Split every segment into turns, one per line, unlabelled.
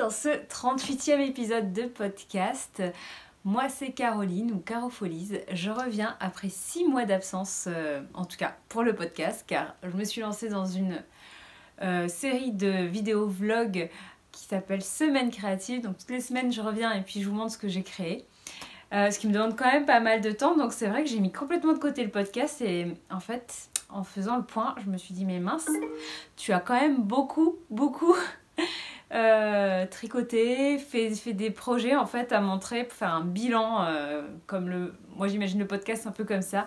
dans ce 38e épisode de podcast. Moi c'est Caroline ou Carofolies. Je reviens après 6 mois d'absence, en tout cas pour le podcast, car je me suis lancée dans une série de vidéos vlogs qui s'appelle Semaine créative. Donc toutes les semaines je reviens et puis je vous montre ce que j'ai créé. Ce qui me demande quand même pas mal de temps, donc c'est vrai que j'ai mis complètement de côté le podcast et en fait en faisant le point je me suis dit mais mince, tu as quand même beaucoup tricoté, fait des projets en fait à montrer, pour faire un bilan moi j'imagine le podcast un peu comme ça,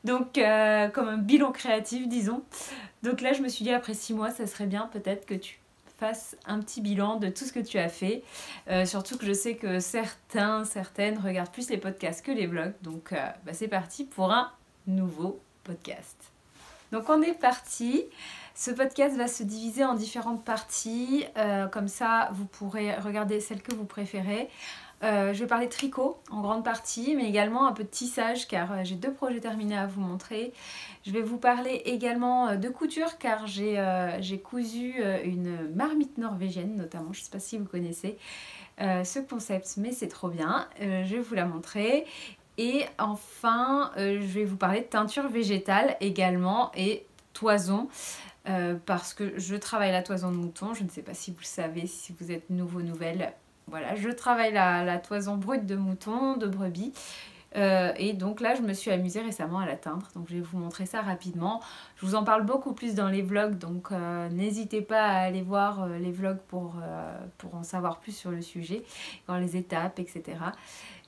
donc comme un bilan créatif disons. Donc là je me suis dit après 6 mois ça serait bien peut-être que tu fasses un petit bilan de tout ce que tu as fait, surtout que je sais que certaines regardent plus les podcasts que les vlogs, donc c'est parti pour un nouveau podcast. Donc on est parti. Ce podcast va se diviser en différentes parties, comme ça vous pourrez regarder celle que vous préférez. Je vais parler tricot en grande partie, mais également un peu de tissage car j'ai 2 projets terminés à vous montrer. Je vais vous parler également de couture car j'ai cousu une marmite norvégienne notamment, je ne sais pas si vous connaissez ce concept, mais c'est trop bien, je vais vous la montrer. Et enfin, je vais vous parler de teinture végétale également et toison. Parce que je travaille la toison de mouton, je ne sais pas si vous le savez, si vous êtes nouvelle, voilà, je travaille la toison brute de mouton, de brebis, et donc là je me suis amusée récemment à la teindre, donc je vais vous montrer ça rapidement. Je vous en parle beaucoup plus dans les vlogs, donc n'hésitez pas à aller voir les vlogs pour en savoir plus sur le sujet, dans les étapes, etc.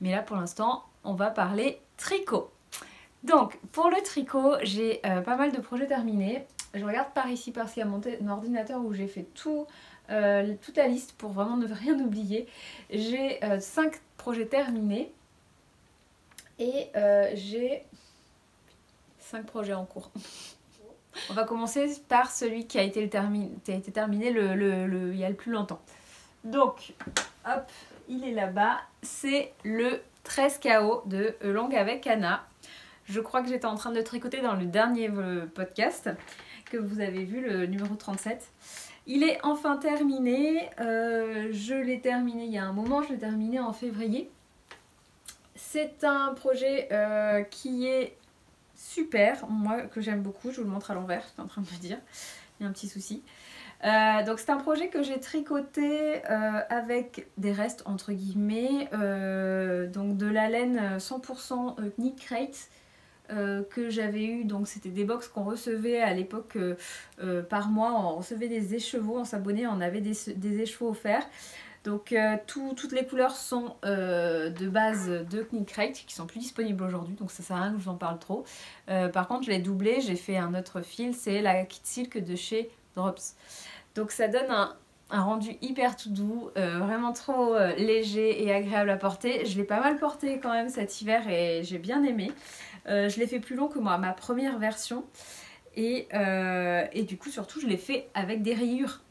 Mais là pour l'instant on va parler tricot. Donc pour le tricot j'ai pas mal de projets terminés. Je regarde par ici parce qu'il y a mon ordinateur où j'ai fait toute la liste pour vraiment ne rien oublier. J'ai 5 projets terminés et j'ai 5 projets en cours. On va commencer par celui qui a été terminé il y a le plus longtemps. Donc, hop, il est là-bas. C'est le 13 KO de Longue avec Anna. Je crois que j'étais en train de tricoter dans le dernier podcast que vous avez vu, le numéro 37. Il est enfin terminé. Je l'ai terminé il y a un moment, je l'ai terminé en février. C'est un projet qui est super, moi que j'aime beaucoup. Je vous le montre à l'envers, j'étais en train de me dire. Il y a un petit souci. Donc c'est un projet que j'ai tricoté avec des restes entre guillemets, donc de la laine 100% knit crate que j'avais eu. Donc c'était des box qu'on recevait à l'époque par mois, on recevait des écheveaux, on s'abonnait, on avait des écheveaux offerts. Donc toutes les couleurs sont de base de knit crate qui sont plus disponibles aujourd'hui, donc ça sert à rien que je vous en parle trop. Par contre je l'ai doublé, j'ai fait un autre fil, c'est la Kit Silk de chez Drops. Donc ça donne un rendu hyper tout doux, vraiment trop léger et agréable à porter. Je l'ai pas mal porté quand même cet hiver et j'ai bien aimé. Je l'ai fait plus long que ma première version et du coup surtout je l'ai fait avec des rayures.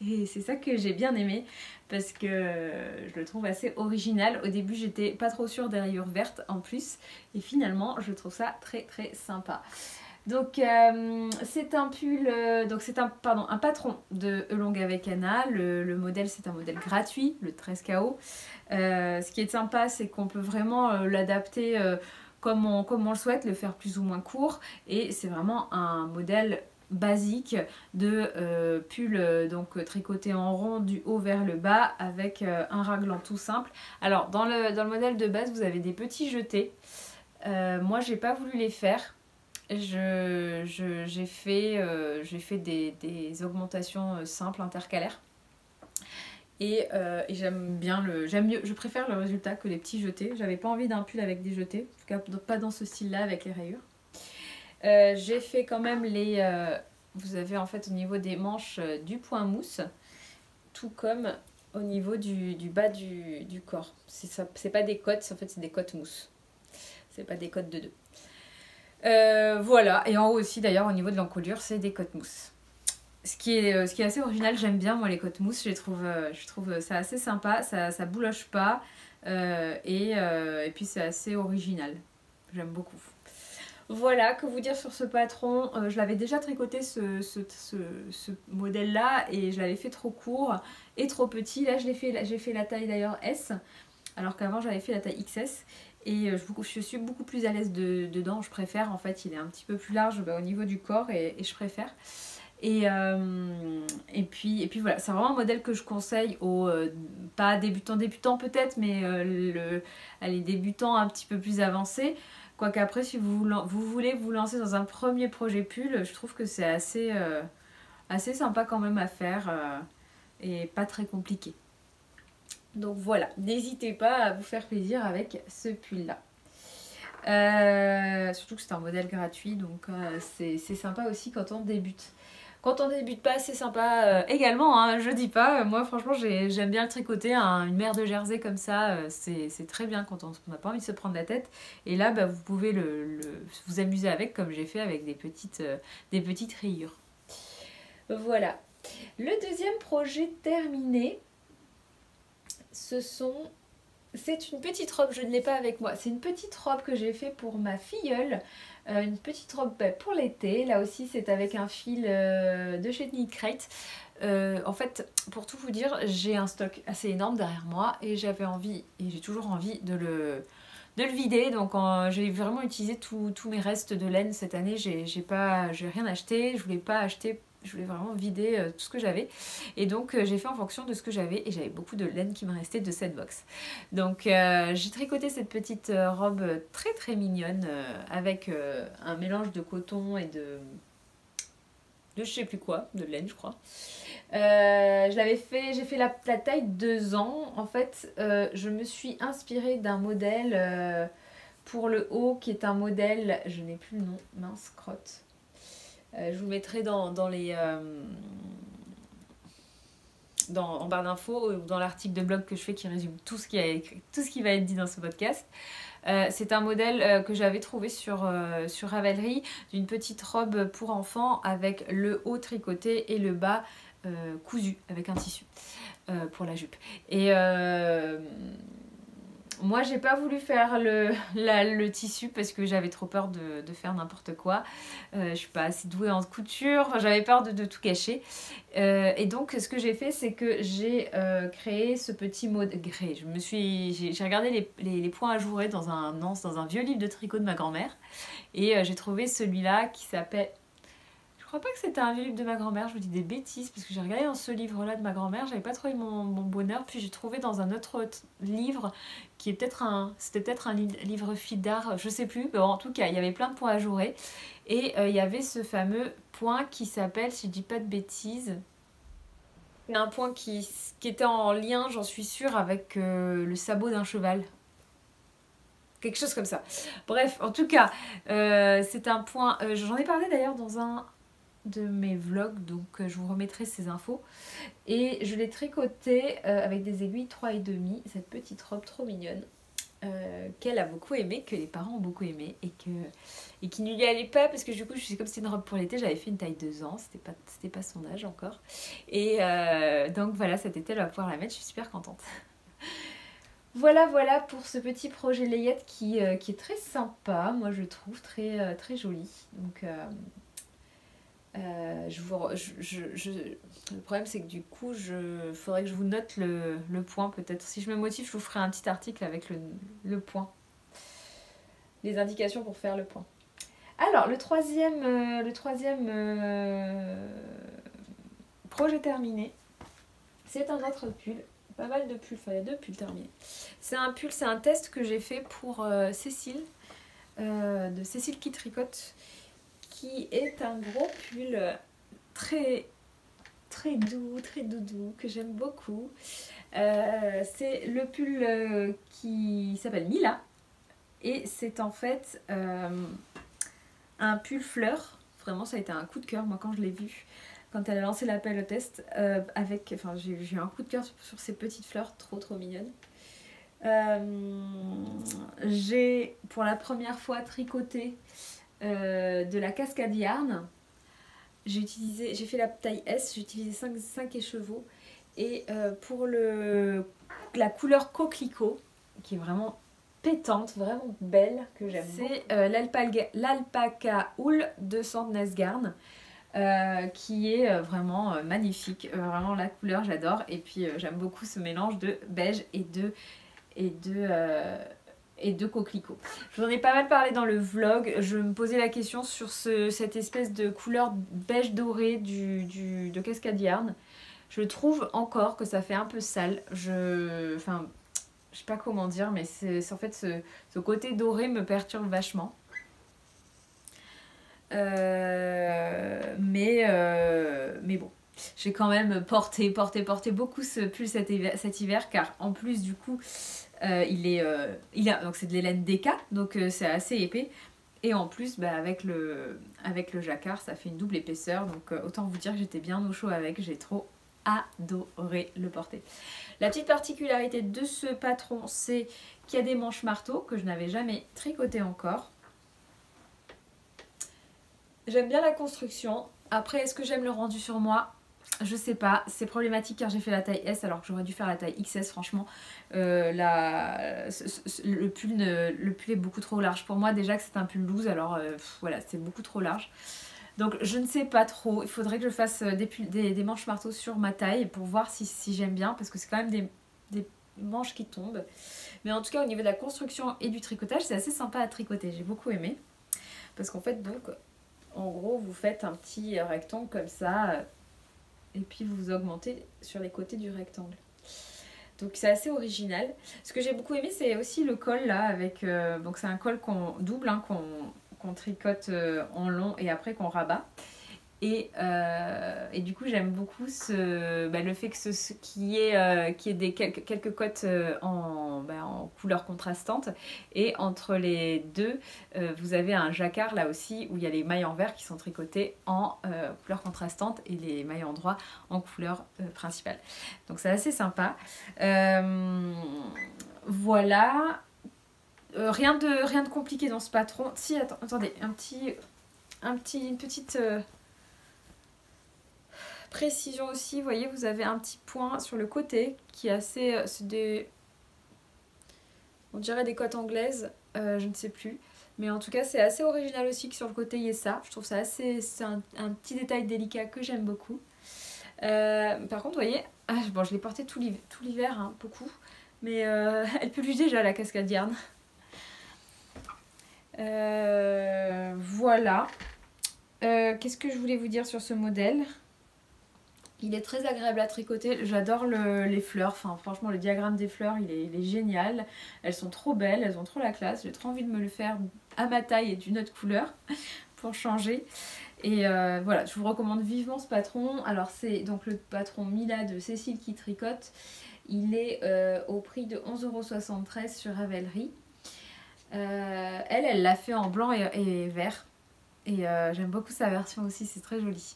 Et c'est ça que j'ai bien aimé parce que je le trouve assez original. Au début j'étais pas trop sûre des rayures vertes en plus et finalement je trouve ça très très sympa. Donc c'est un pull, donc c'est un patron de Longue avec Anna. Le modèle c'est un modèle gratuit, le 13 KO. Ce qui est sympa c'est qu'on peut vraiment l'adapter comme on le souhaite, le faire plus ou moins court. Et c'est vraiment un modèle basique de pull donc tricoté en rond du haut vers le bas avec un raglan tout simple. Alors dans le modèle de base vous avez des petits jetés. Moi j'ai pas voulu les faire. J'ai fait des augmentations simples intercalaires et j'aime mieux, je préfère le résultat que les petits jetés. J'avais pas envie d'un pull avec des jetés, en tout cas pas dans ce style là avec les rayures. J'ai fait quand même vous avez en fait au niveau des manches du point mousse, tout comme au niveau du bas du corps. C'est pas des cottes, en fait c'est des cottes mousse, c'est pas des cottes de 2. Voilà, et en haut aussi d'ailleurs au niveau de l'encolure c'est des cottes mousse. Ce qui est assez original, j'aime bien moi les cottes mousse, je trouve ça assez sympa, ça bouloche pas et puis c'est assez original, j'aime beaucoup. Voilà, que vous dire sur ce patron, je l'avais déjà tricoté ce modèle-là et je l'avais fait trop court et trop petit. Là, j'ai fait la taille d'ailleurs S, alors qu'avant j'avais fait la taille XS. Et je suis beaucoup plus à l'aise dedans, je préfère. En fait, il est un petit peu plus large au niveau du corps et je préfère. Et puis voilà, c'est vraiment un modèle que je conseille aux, pas débutants peut-être, mais les débutants un petit peu plus avancés. Quoique après, si vous voulez vous lancer dans un premier projet pull, je trouve que c'est assez sympa quand même à faire et pas très compliqué. Donc voilà, n'hésitez pas à vous faire plaisir avec ce pull-là. Surtout que c'est un modèle gratuit, donc c'est sympa aussi quand on débute. Quand on débute pas, c'est sympa également, hein, je dis pas. Moi, franchement, j'aime bien le tricoter. Une mère de Jersey comme ça, c'est très bien quand on n'a pas envie de se prendre la tête. Et là, bah, vous pouvez vous amuser avec, comme j'ai fait avec des petites rayures. Voilà. Le deuxième projet terminé, c'est une petite robe, je ne l'ai pas avec moi. C'est une petite robe que j'ai fait pour ma filleule. Une petite robe pour l'été. Là aussi, c'est avec un fil de chez Knit Crate. En fait, pour tout vous dire, j'ai un stock assez énorme derrière moi et j'avais envie, et j'ai toujours envie de le vider. Donc j'ai vraiment utilisé tous mes restes de laine cette année. J'ai rien acheté, je voulais pas acheter. Je voulais vraiment vider tout ce que j'avais. Et donc j'ai fait en fonction de ce que j'avais. Et j'avais beaucoup de laine qui me restait de cette box. Donc j'ai tricoté cette petite robe très très mignonne. Avec un mélange de coton et de je sais plus quoi, de laine je crois. J'ai fait la taille 2 ans. En fait, je me suis inspirée d'un modèle pour le haut qui est un modèle, je n'ai plus le nom, mince crotte. Je vous le mettrai dans les en barre d'infos ou dans l'article de blog que je fais qui résume tout ce qui va être dit dans ce podcast. C'est un modèle que j'avais trouvé sur Ravelry d'une petite robe pour enfants avec le haut tricoté et le bas cousu avec un tissu pour la jupe. Et moi j'ai pas voulu faire le tissu parce que j'avais trop peur de faire n'importe quoi. Je suis pas assez douée en couture, enfin, j'avais peur de tout cacher. Et donc ce que j'ai fait, c'est que j'ai créé ce petit modèle. J'ai regardé les points ajourés dans un vieux livre de tricot de ma grand-mère. Et j'ai trouvé celui-là qui s'appelle... Je crois pas que c'était un vieux livre de ma grand-mère, je vous dis des bêtises, parce que j'ai regardé dans ce livre-là de ma grand-mère, j'avais pas trouvé mon bonheur, puis j'ai trouvé dans un autre livre, qui est c'était peut-être un livre fil d'art, je sais plus, mais bon, en tout cas, il y avait plein de points ajourés, et il y avait ce fameux point qui s'appelle, si je dis pas de bêtises, un point qui était en lien, j'en suis sûre, avec le sabot d'un cheval. Quelque chose comme ça. Bref, en tout cas, c'est un point, j'en ai parlé d'ailleurs dans un de mes vlogs, donc je vous remettrai ces infos. Et je l'ai tricoté avec des aiguilles 3,5, cette petite robe trop mignonne qu'elle a beaucoup aimé, que les parents ont beaucoup aimé et qui ne lui allait pas parce que du coup, comme c'était une robe pour l'été, j'avais fait une taille 2 ans, c'était pas son âge encore. Et donc voilà, cet été elle va pouvoir la mettre, je suis super contente. Voilà pour ce petit projet layette qui est très sympa, moi je trouve très, très joli. Donc le problème c'est que du coup faudrait que je vous note le point peut-être. Si je me motive, je vous ferai un petit article avec le point. Les indications pour faire le point. Alors le troisième projet terminé, c'est un autre pull. Pas mal de pulls, enfin il y a 2 pulls terminés. C'est un test que j'ai fait pour Cécile, de Cécile qui tricote, qui est un gros pull très très doux, très doudou, que j'aime beaucoup. C'est le pull qui s'appelle Mila et c'est en fait un pull fleur. Vraiment ça a été un coup de cœur moi quand je l'ai vu, quand elle a lancé l'appel au test j'ai eu un coup de cœur sur ces petites fleurs trop mignonnes. J'ai pour la première fois tricoté de la cascade yarn. J'ai fait la taille S, j'ai utilisé 5 écheveaux et pour la couleur coquelicot qui est vraiment pétante, vraiment belle, que j'aime. C'est l'Alpaca Wool de Sandnesgarn. Qui est vraiment magnifique, vraiment la couleur j'adore, et puis j'aime beaucoup ce mélange de beige et de coquelicot. Je vous en ai pas mal parlé dans le vlog, je me posais la question sur cette espèce de couleur beige doré de Cascade Yarn. Je trouve encore que ça fait un peu sale, enfin, je sais pas comment dire, mais c'est en fait ce côté doré me perturbe vachement. Mais bon, j'ai quand même porté beaucoup ce pull cet hiver, car en plus du coup donc c'est de l'hélène DK, donc c'est assez épais, et en plus avec le jacquard ça fait une double épaisseur, donc autant vous dire que j'étais bien au chaud avec, j'ai trop adoré le porter. La petite particularité de ce patron, c'est qu'il y a des manches marteau que je n'avais jamais tricoté encore. J'aime bien la construction. Après, est-ce que j'aime le rendu sur moi? Je sais pas. C'est problématique car j'ai fait la taille S alors que j'aurais dû faire la taille XS. Franchement, le pull est beaucoup trop large pour moi. Déjà que c'est un pull loose, alors voilà, c'est beaucoup trop large. Donc je ne sais pas trop. Il faudrait que je fasse des manches marteau sur ma taille pour voir si j'aime bien, parce que c'est quand même des manches qui tombent. Mais en tout cas, au niveau de la construction et du tricotage, c'est assez sympa à tricoter. J'ai beaucoup aimé. Parce qu'en fait, donc... En gros, vous faites un petit rectangle comme ça, et puis vous augmentez sur les côtés du rectangle. Donc c'est assez original. Ce que j'ai beaucoup aimé, c'est aussi le col là, avec donc c'est un col double hein, qu'on tricote en long et après qu'on rabat. Et du coup j'aime beaucoup le fait qu'il y ait quelques cotes en couleur contrastante, et entre les deux vous avez un jacquard là aussi où il y a les mailles en vert qui sont tricotées en couleur contrastante et les mailles en droit en couleur principale. Donc c'est assez sympa. Voilà. Rien de compliqué dans ce patron. Si, attendez, une petite... précision aussi, vous voyez, vous avez un petit point sur le côté qui est assez... on dirait des cottes anglaises, je ne sais plus. Mais en tout cas, c'est assez original aussi que sur le côté, il y ait ça. Je trouve ça assez... C'est un petit détail délicat que j'aime beaucoup. Par contre, vous voyez... bon, je l'ai porté tout l'hiver, hein, beaucoup. Mais elle peut l'user déjà, la Cascade Yarn. Voilà. Qu'est-ce que je voulais vous dire sur ce modèle ? Il est très agréable à tricoter, j'adore les fleurs, enfin franchement le diagramme des fleurs il est génial. Elles sont trop belles, elles ont trop la classe, j'ai trop envie de me le faire à ma taille et d'une autre couleur pour changer. Et voilà, je vous recommande vivement ce patron. Alors c'est donc le patron Mila de Cécile qui tricote, il est au prix de 11,73 € sur Ravelry. Elle l'a fait en blanc et vert, et j'aime beaucoup sa version aussi, c'est très joli.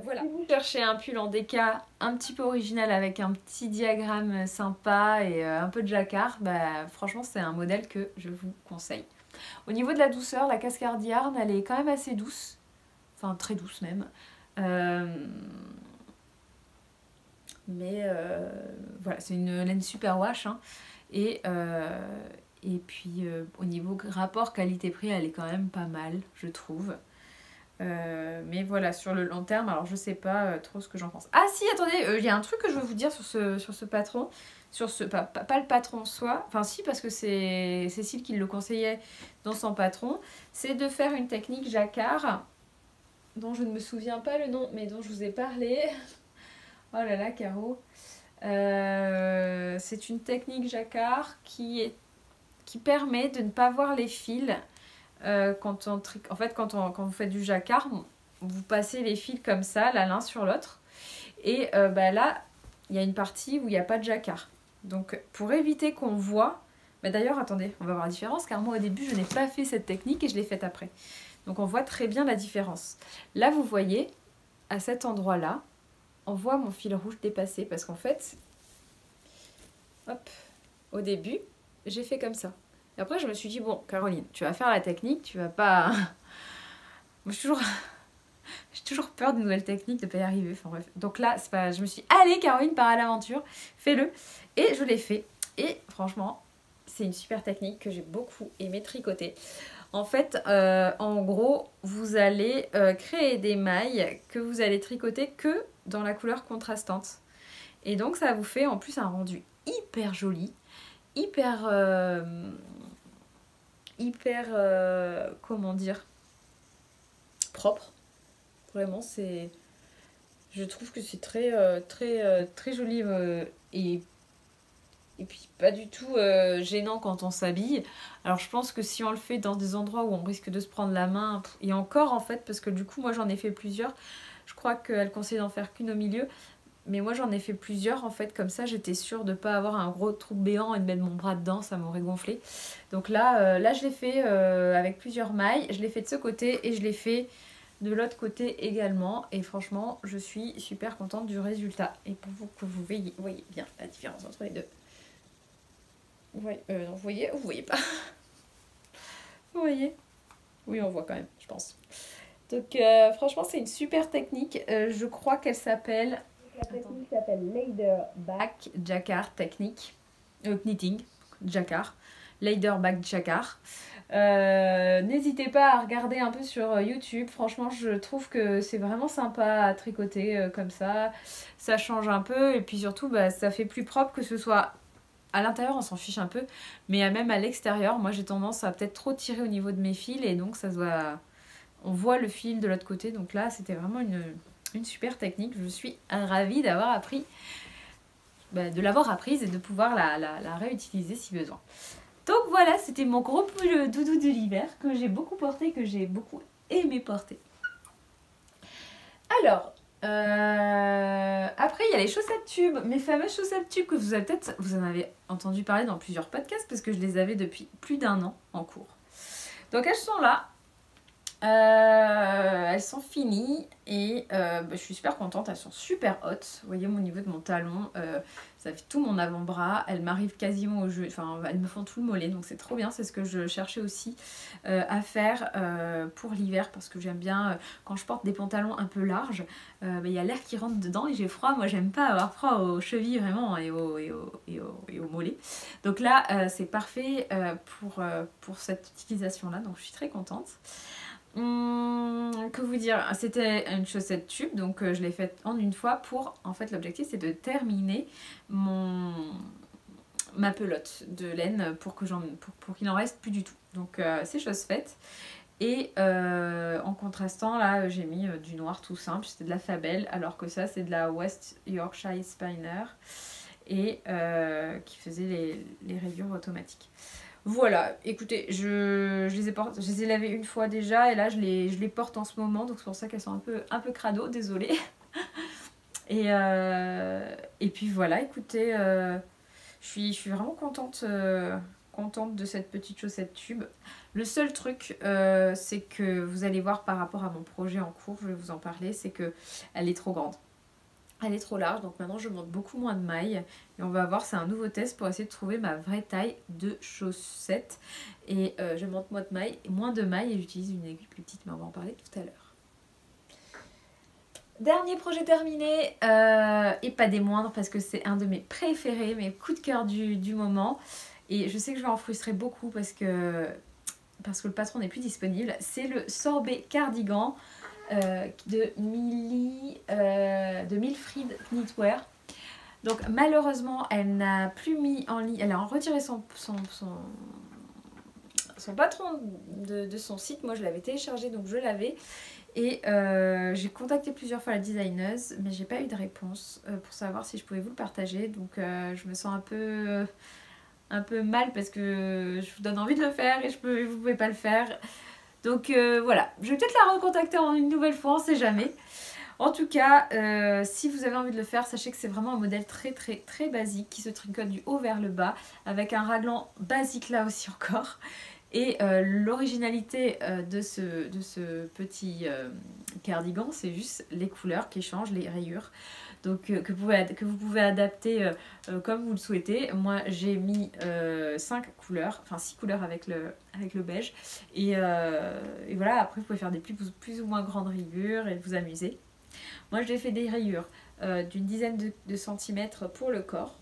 Voilà. Si vous cherchez un pull en DK un petit peu original avec un petit diagramme sympa et un peu de jacquard, franchement c'est un modèle que je vous conseille. Au niveau de la douceur, la Cascade Yarn elle est quand même assez douce, enfin très douce même. Mais voilà, c'est une laine super wash hein. Et puis au niveau rapport qualité-prix elle est quand même pas mal je trouve. Mais voilà, sur le long terme, alors je sais pas trop ce que j'en pense. Ah si, attendez, il y a un truc que je veux vous dire sur ce patron. Pas le patron soi, enfin si, parce que c'est Cécile qui le conseillait dans son patron. C'est de faire une technique jacquard, dont je ne me souviens pas le nom, mais dont je vous ai parlé. Oh là là, Caro. C'est une technique jacquard qui permet de ne pas voir les fils. Quand vous faites du jacquard, vous passez les fils comme ça, l'un sur l'autre. Et là, il y a une partie où il n'y a pas de jacquard. Donc, pour éviter qu'on voit... d'ailleurs, attendez, on va voir la différence, car moi, au début, je n'ai pas fait cette technique et je l'ai faite après. Donc, on voit très bien la différence. Là, vous voyez, à cet endroit-là, on voit mon fil rouge dépasser. Parce qu'en fait, hop, au début, j'ai fait comme ça. Et après, je me suis dit, bon, Caroline, tu vas faire la technique, tu vas pas... Moi, j'ai toujours peur de nouvelles techniques, de pas y arriver, enfin bref. Donc là, c'est pas... je me suis dit, allez Caroline, pars à l'aventure, fais-le. Et je l'ai fait. Et franchement, c'est une super technique que j'ai beaucoup aimé tricoter. En fait, en gros, vous allez créer des mailles que vous allez tricoter que dans la couleur contrastante. Et donc ça vous fait en plus un rendu hyper joli, hyper... comment dire, propre. Vraiment, c'est... Je trouve que c'est très joli et puis pas du tout gênant quand on s'habille. Alors je pense que si on le fait dans des endroits où on risque de se prendre la main, et encore en fait, parce que du coup moi j'en ai fait plusieurs, je crois qu'elle conseille d'en faire qu'une au milieu, mais moi j'en ai fait plusieurs en fait, comme ça j'étais sûre de ne pas avoir un gros trou béant et de mettre mon bras dedans, ça m'aurait gonflé. Donc là je l'ai fait avec plusieurs mailles, je l'ai fait de ce côté et je l'ai fait de l'autre côté également, et franchement je suis super contente du résultat. Et pour vous que vous voyez bien la différence entre les deux. Non, vous voyez pas. Vous voyez? Oui, on voit quand même, je pense. Donc franchement c'est une super technique, je crois qu'elle s'appelle... La technique s'appelle Leather Back Jacquard technique. Knitting Jacquard. Leather Back Jacquard. N'hésitez pas à regarder un peu sur YouTube. Franchement, je trouve que c'est vraiment sympa à tricoter comme ça. Ça change un peu et puis surtout, bah, ça fait plus propre, que ce soit à l'intérieur, on s'en fiche un peu, mais même à l'extérieur, moi j'ai tendance à peut-être trop tirer au niveau de mes fils et donc ça se voit, on voit le fil de l'autre côté. Donc là, c'était vraiment une super technique. Je suis ravie d'avoir appris, de l'avoir apprise et de pouvoir la réutiliser si besoin. Donc voilà, c'était mon gros pull doudou de l'hiver que j'ai beaucoup porté, que j'ai beaucoup aimé porter. Alors, après il y a les chaussettes tubes, mes fameuses chaussettes tubes que vous en avez entendu parler dans plusieurs podcasts parce que je les avais depuis plus d'1 an en cours. Donc elles sont là. Elles sont finies et je suis super contente, elles sont super hautes. Vous voyez, au niveau de mon talon, ça fait tout mon avant-bras, elles m'arrivent quasiment au genou, enfin elles me font tout le mollet, donc c'est trop bien. C'est ce que je cherchais aussi à faire pour l'hiver, parce que j'aime bien quand je porte des pantalons un peu larges, il y a l'air qui rentre dedans et j'ai froid. Moi j'aime pas avoir froid aux chevilles vraiment et aux mollets. Donc là c'est parfait pour cette utilisation là, donc je suis très contente. Que vous dire, c'était une chaussette tube, donc je l'ai faite en une fois pour, en fait l'objectif c'est de terminer ma pelote de laine pour qu'il n'en reste plus du tout. Donc c'est chose faite. Et en contrastant là j'ai mis du noir tout simple, c'était de la Fabel, alors que ça c'est de la West Yorkshire Spinner et qui faisait les rayures automatiques. Voilà, écoutez, je les ai lavées une fois déjà et là je les porte en ce moment, donc c'est pour ça qu'elles sont un peu crado, désolée. Et puis voilà, écoutez, je suis vraiment contente de cette petite chaussette tube. Le seul truc, c'est que vous allez voir par rapport à mon projet en cours, je vais vous en parler, c'est que elle est trop grande. Elle est trop large, donc maintenant je monte beaucoup moins de mailles et on va voir, c'est un nouveau test pour essayer de trouver ma vraie taille de chaussettes. Et je monte moins de mailles et j'utilise une aiguille plus petite, mais on va en parler tout à l'heure. Dernier projet terminé, et pas des moindres parce que c'est un de mes préférés, mes coups de cœur du moment. Et je sais que je vais en frustrer beaucoup parce que le patron n'est plus disponible. C'est le sorbet cardigan de Milfried Knitwear. Donc malheureusement elle n'a plus mis en ligne, elle a retiré son patron de son site. Moi je l'avais téléchargé, donc je l'avais. Et j'ai contacté plusieurs fois la designeuse, mais j'ai pas eu de réponse pour savoir si je pouvais vous le partager. Donc je me sens un peu mal parce que je vous donne envie de le faire et vous pouvez pas le faire. Donc voilà, je vais peut-être la recontacter une nouvelle fois, on sait jamais. En tout cas, si vous avez envie de le faire, sachez que c'est vraiment un modèle très basique qui se tricote du haut vers le bas, avec un raglan basique là aussi encore. Et l'originalité de ce petit cardigan, c'est juste les couleurs qui changent, les rayures. Donc que vous pouvez adapter comme vous le souhaitez. Moi j'ai mis 5 couleurs, enfin 6 couleurs avec le beige. Et voilà, après vous pouvez faire des plus ou moins grandes rayures et vous amuser. Moi j'ai fait des rayures d'une dizaine de centimètres pour le corps.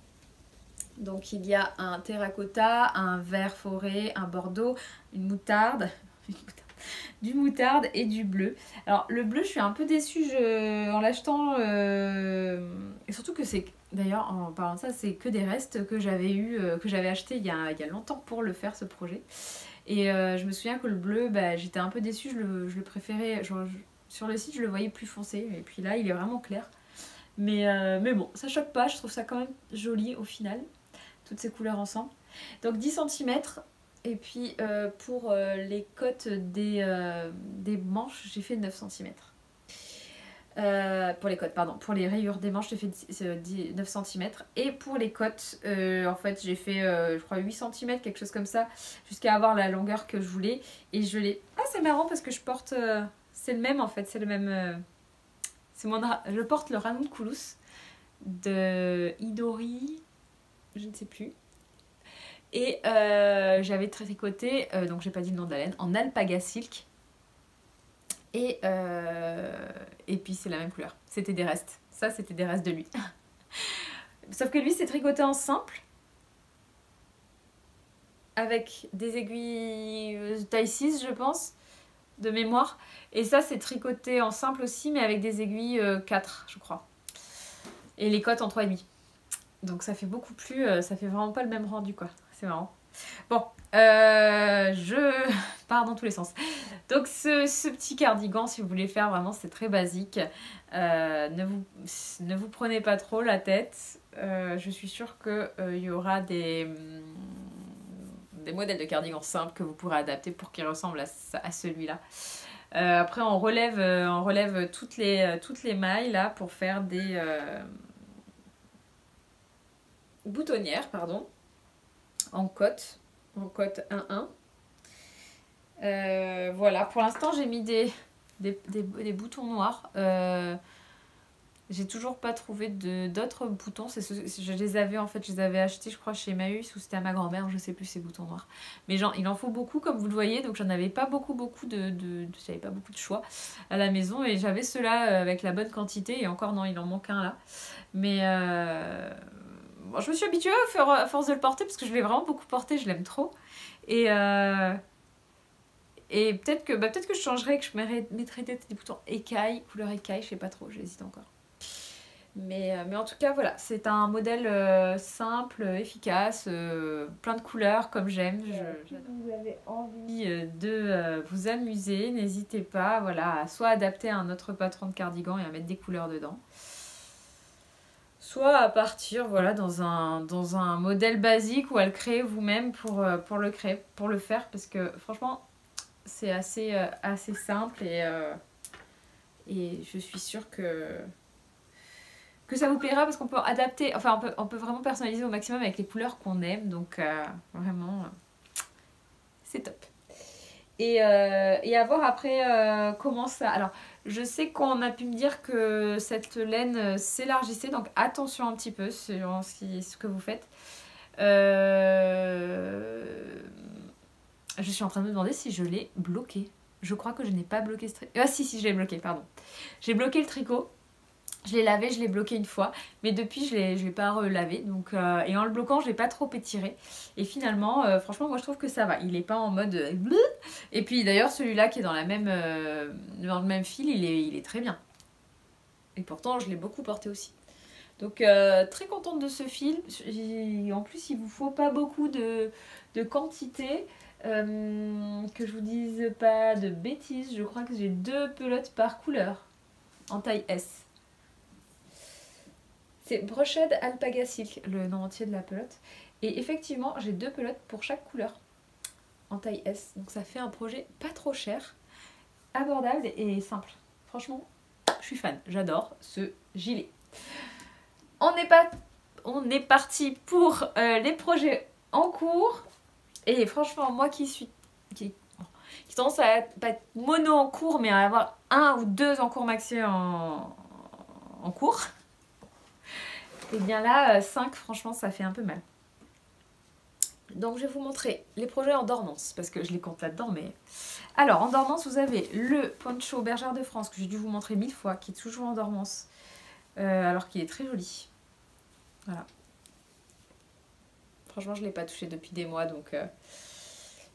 Donc il y a un terracotta, un vert forêt, un bordeaux, une moutarde, du moutarde et du bleu. Alors le bleu, je suis un peu déçue en l'achetant. Et surtout que c'est, d'ailleurs en parlant de ça, c'est que des restes que j'avais que j'avais acheté il y a longtemps pour le faire ce projet. Et je me souviens que le bleu, bah, j'étais un peu déçue, je le préférais. Genre, sur le site, je le voyais plus foncé. Et puis là, il est vraiment clair. Mais bon, ça choque pas, je trouve ça quand même joli au final. Toutes ces couleurs ensemble. Donc 10 cm. Et puis pour les côtes des manches, j'ai fait 9 cm. Pour les côtes, pardon. Pour les rayures des manches, j'ai fait 9 cm. Et pour les côtes, en fait, j'ai fait, je crois, 8 cm, quelque chose comme ça, jusqu'à avoir la longueur que je voulais. Et je l'ai... Ah, c'est marrant parce que je porte... c'est le même, en fait. C'est le même... Je porte le ranunculus de Idori... Je ne sais plus. Et j'avais tricoté, donc j'ai pas dit le nom de la laine, en alpaga silk. Et puis c'est la même couleur. C'était des restes. Ça, c'était des restes de lui. Sauf que lui, c'est tricoté en simple. Avec des aiguilles taille 6, je pense, de mémoire. Et ça, c'est tricoté en simple aussi, mais avec des aiguilles 4, je crois. Et les côtes en 3,5. Donc ça fait beaucoup plus... ça fait vraiment pas le même rendu, quoi. C'est marrant. Bon, je pars dans tous les sens. Donc ce petit cardigan, si vous voulez faire, vraiment c'est très basique. Ne vous prenez pas trop la tête. Je suis sûre qu'il y aura des modèles de cardigans simples que vous pourrez adapter pour qu'ils ressemblent à celui-là. Après on relève toutes les mailles là pour faire des boutonnières, pardon, en cotte 1-1. Voilà, pour l'instant j'ai mis des boutons noirs. J'ai toujours pas trouvé d'autres boutons. Je les avais achetés, je crois, chez Emmaüs ou c'était à ma grand-mère, je sais plus, ces boutons noirs. Mais genre, il en faut beaucoup, comme vous le voyez, donc j'en avais pas beaucoup j'avais pas beaucoup de choix à la maison et j'avais ceux-là avec la bonne quantité et encore non, il en manque un là. Mais bon, je me suis habituée à force de le porter parce que je l'ai vraiment beaucoup porté, je l'aime trop. Et peut-être que je changerai, que je mettrai des boutons écaille, couleur écaille, je sais pas trop, j'hésite encore. Mais en tout cas, voilà, c'est un modèle simple, efficace, plein de couleurs comme j'aime. Si vous avez envie de vous amuser, n'hésitez pas, voilà, à soit adapter à un autre patron de cardigan et à mettre des couleurs dedans, soit à partir, voilà, dans un modèle basique ou à le créer vous-même pour le faire, parce que franchement, c'est assez simple et je suis sûre que ça vous plaira parce qu'on peut adapter, enfin on peut vraiment personnaliser au maximum avec les couleurs qu'on aime, donc vraiment c'est top. Et à voir après comment ça... Alors je sais qu'on a pu me dire que cette laine s'élargissait, donc attention un petit peu selon ce que vous faites. Je suis en train de me demander si je l'ai bloqué. Je crois que je n'ai pas bloqué ce tricot. Ah si, je l'ai bloqué, pardon. J'ai bloqué le tricot. Je l'ai lavé, je l'ai bloqué une fois. Mais depuis, je l'ai pas relavé. Donc, et en le bloquant, je l'ai pas trop étiré. Et finalement, franchement, moi je trouve que ça va. Il n'est pas en mode... Et puis d'ailleurs, celui-là qui est dans le même fil, il est très bien. Et pourtant, je l'ai beaucoup porté aussi. Donc très contente de ce fil. En plus, il vous faut pas beaucoup de quantité. Que je vous dise pas de bêtises, je crois que j'ai 2 pelotes par couleur en taille S. C'est Broched Alpaga Silk, le nom entier de la pelote. Et effectivement, j'ai 2 pelotes pour chaque couleur en taille S. Donc ça fait un projet pas trop cher, abordable et simple. Franchement, je suis fan, j'adore ce gilet. On est parti pour les projets en cours. Et franchement, moi qui tendance à pas être mono en cours, mais à avoir 1 ou 2 en cours maxi en cours, et bien là, 5, franchement, ça fait un peu mal. Donc je vais vous montrer les projets en dormance, parce que je les compte là-dedans, mais... Alors, en dormance, vous avez le poncho Bergère de France, que j'ai dû vous montrer 1000 fois, qui est toujours en dormance, alors qu'il est très joli. Voilà. franchement je l'ai pas touché depuis des mois, donc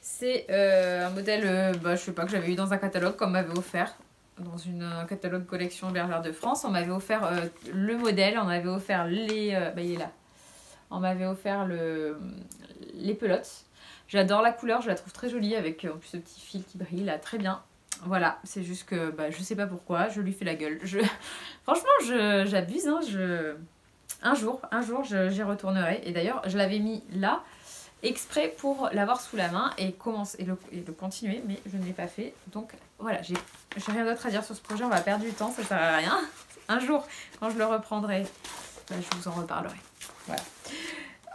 c'est un modèle, je sais pas, que j'avais eu dans un catalogue qu'on m'avait offert. Dans un catalogue collection Bergère de France, on m'avait offert le modèle, on m'avait offert les... il est là. On m'avait offert les pelotes. J'adore la couleur, je la trouve très jolie avec en plus ce petit fil qui brille là, très bien. Voilà, c'est juste que je sais pas pourquoi, je lui fais la gueule. Franchement, j'abuse, hein, un jour, j'y retournerai. Et d'ailleurs, je l'avais mis là, exprès pour l'avoir sous la main et le continuer, mais je ne l'ai pas fait. Donc voilà, j'ai rien d'autre à dire sur ce projet, on va perdre du temps, ça sert à rien. Un jour, quand je le reprendrai, je vous en reparlerai. Voilà.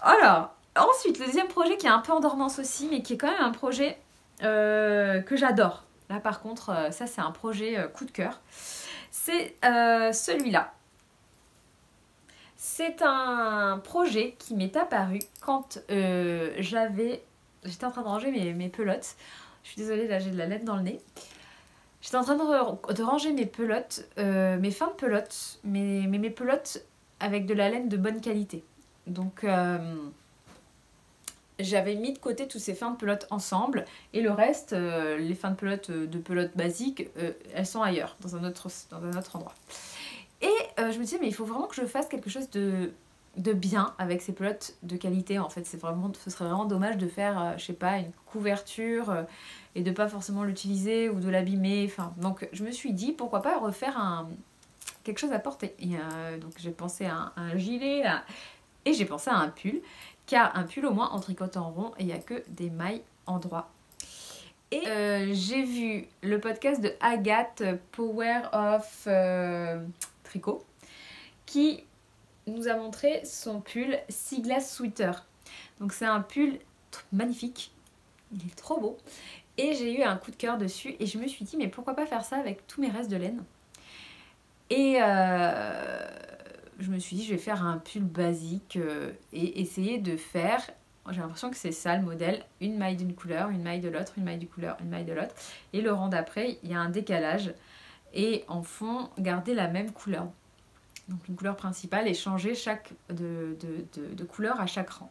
Alors, ensuite, le deuxième projet qui est un peu en dormance aussi, mais qui est quand même un projet que j'adore. Là par contre, ça c'est un projet coup de cœur. C'est celui-là. C'est un projet qui m'est apparu quand j'étais en train de ranger mes pelotes. Je suis désolée, là j'ai de la laine dans le nez. J'étais en train de ranger mes pelotes, mes fins de pelotes, mes pelotes avec de la laine de bonne qualité. Donc j'avais mis de côté tous ces fins de pelotes ensemble et le reste, les fins de pelotes basiques, elles sont ailleurs, dans un autre endroit. Et je me disais, mais il faut vraiment que je fasse quelque chose de bien avec ces pelotes de qualité. En fait, ce serait vraiment dommage de faire, je sais pas, une couverture et de pas forcément l'utiliser ou de l'abîmer. Enfin, donc je me suis dit, pourquoi pas refaire quelque chose à porter. Et, donc j'ai pensé à un gilet et j'ai pensé à un pull. Car un pull au moins en tricotant rond et il n'y a que des mailles en droit. Et j'ai vu le podcast de Agathe, Power of Tricot, qui nous a montré son pull Seaglass Sweater. Donc c'est un pull magnifique, il est trop beau. Et j'ai eu un coup de cœur dessus et je me suis dit mais pourquoi pas faire ça avec tous mes restes de laine. Et je me suis dit je vais faire un pull basique et essayer de faire, j'ai l'impression que c'est ça le modèle, une maille d'une couleur, une maille de l'autre, une maille d'une couleur, une maille de l'autre. Et le rang d'après, il y a un décalage. Et en fond, garder la même couleur. Donc une couleur principale et changer de couleur à chaque rang.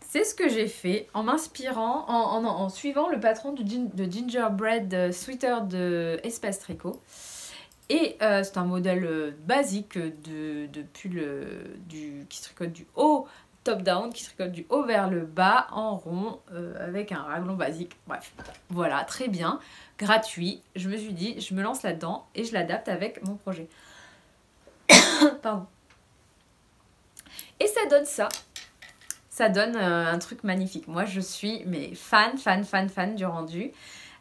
C'est ce que j'ai fait en m'inspirant, en suivant le patron de Gingerbread Sweater de Espace Tricot. Et c'est un modèle basique de pull qui se tricote du haut top down, qui se tricote du haut vers le bas en rond avec un raglan basique. Bref, voilà, très bien, gratuit. Je me suis dit, je me lance là-dedans et je l'adapte avec mon projet. Pardon. Et ça donne ça. Ça donne un truc magnifique. Moi, je suis fan du rendu.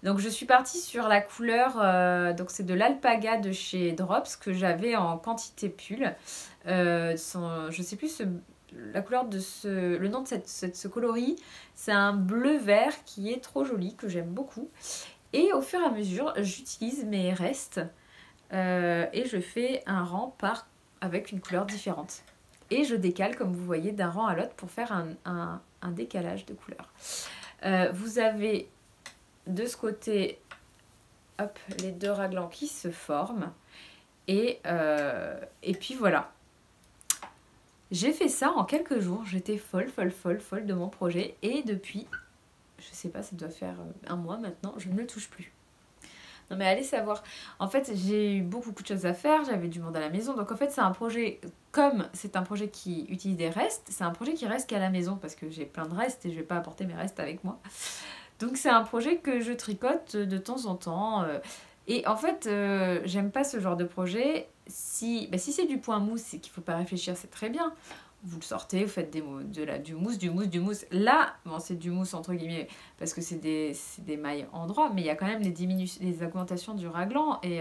Donc, je suis partie sur la couleur, donc c'est de l'alpaga de chez Drops que j'avais en quantité pull. Je sais plus la couleur le nom de ce coloris. C'est un bleu-vert qui est trop joli, que j'aime beaucoup. Et au fur et à mesure, j'utilise mes restes et je fais un rang avec une couleur différente. Et je décale, comme vous voyez, d'un rang à l'autre pour faire un décalage de couleurs. Vous avez de ce côté, hop, les deux raglans qui se forment. Et puis voilà. J'ai fait ça en quelques jours. J'étais folle de mon projet. Et depuis, je sais pas, ça doit faire un mois maintenant, je ne le touche plus. Non mais allez savoir. En fait, j'ai eu beaucoup de choses à faire, j'avais du monde à la maison. Donc en fait, c'est un projet, comme c'est un projet qui utilise des restes, c'est un projet qui reste qu'à la maison parce que j'ai plein de restes et je vais pas apporter mes restes avec moi. Donc c'est un projet que je tricote de temps en temps. Et en fait, j'aime pas ce genre de projet. Si c'est du point mousse et qu'il faut pas réfléchir, c'est très bien. Vous le sortez, vous faites du mousse. Là, bon, c'est du mousse entre guillemets, parce que c'est des mailles en droit, mais il y a quand même les augmentations du raglan, et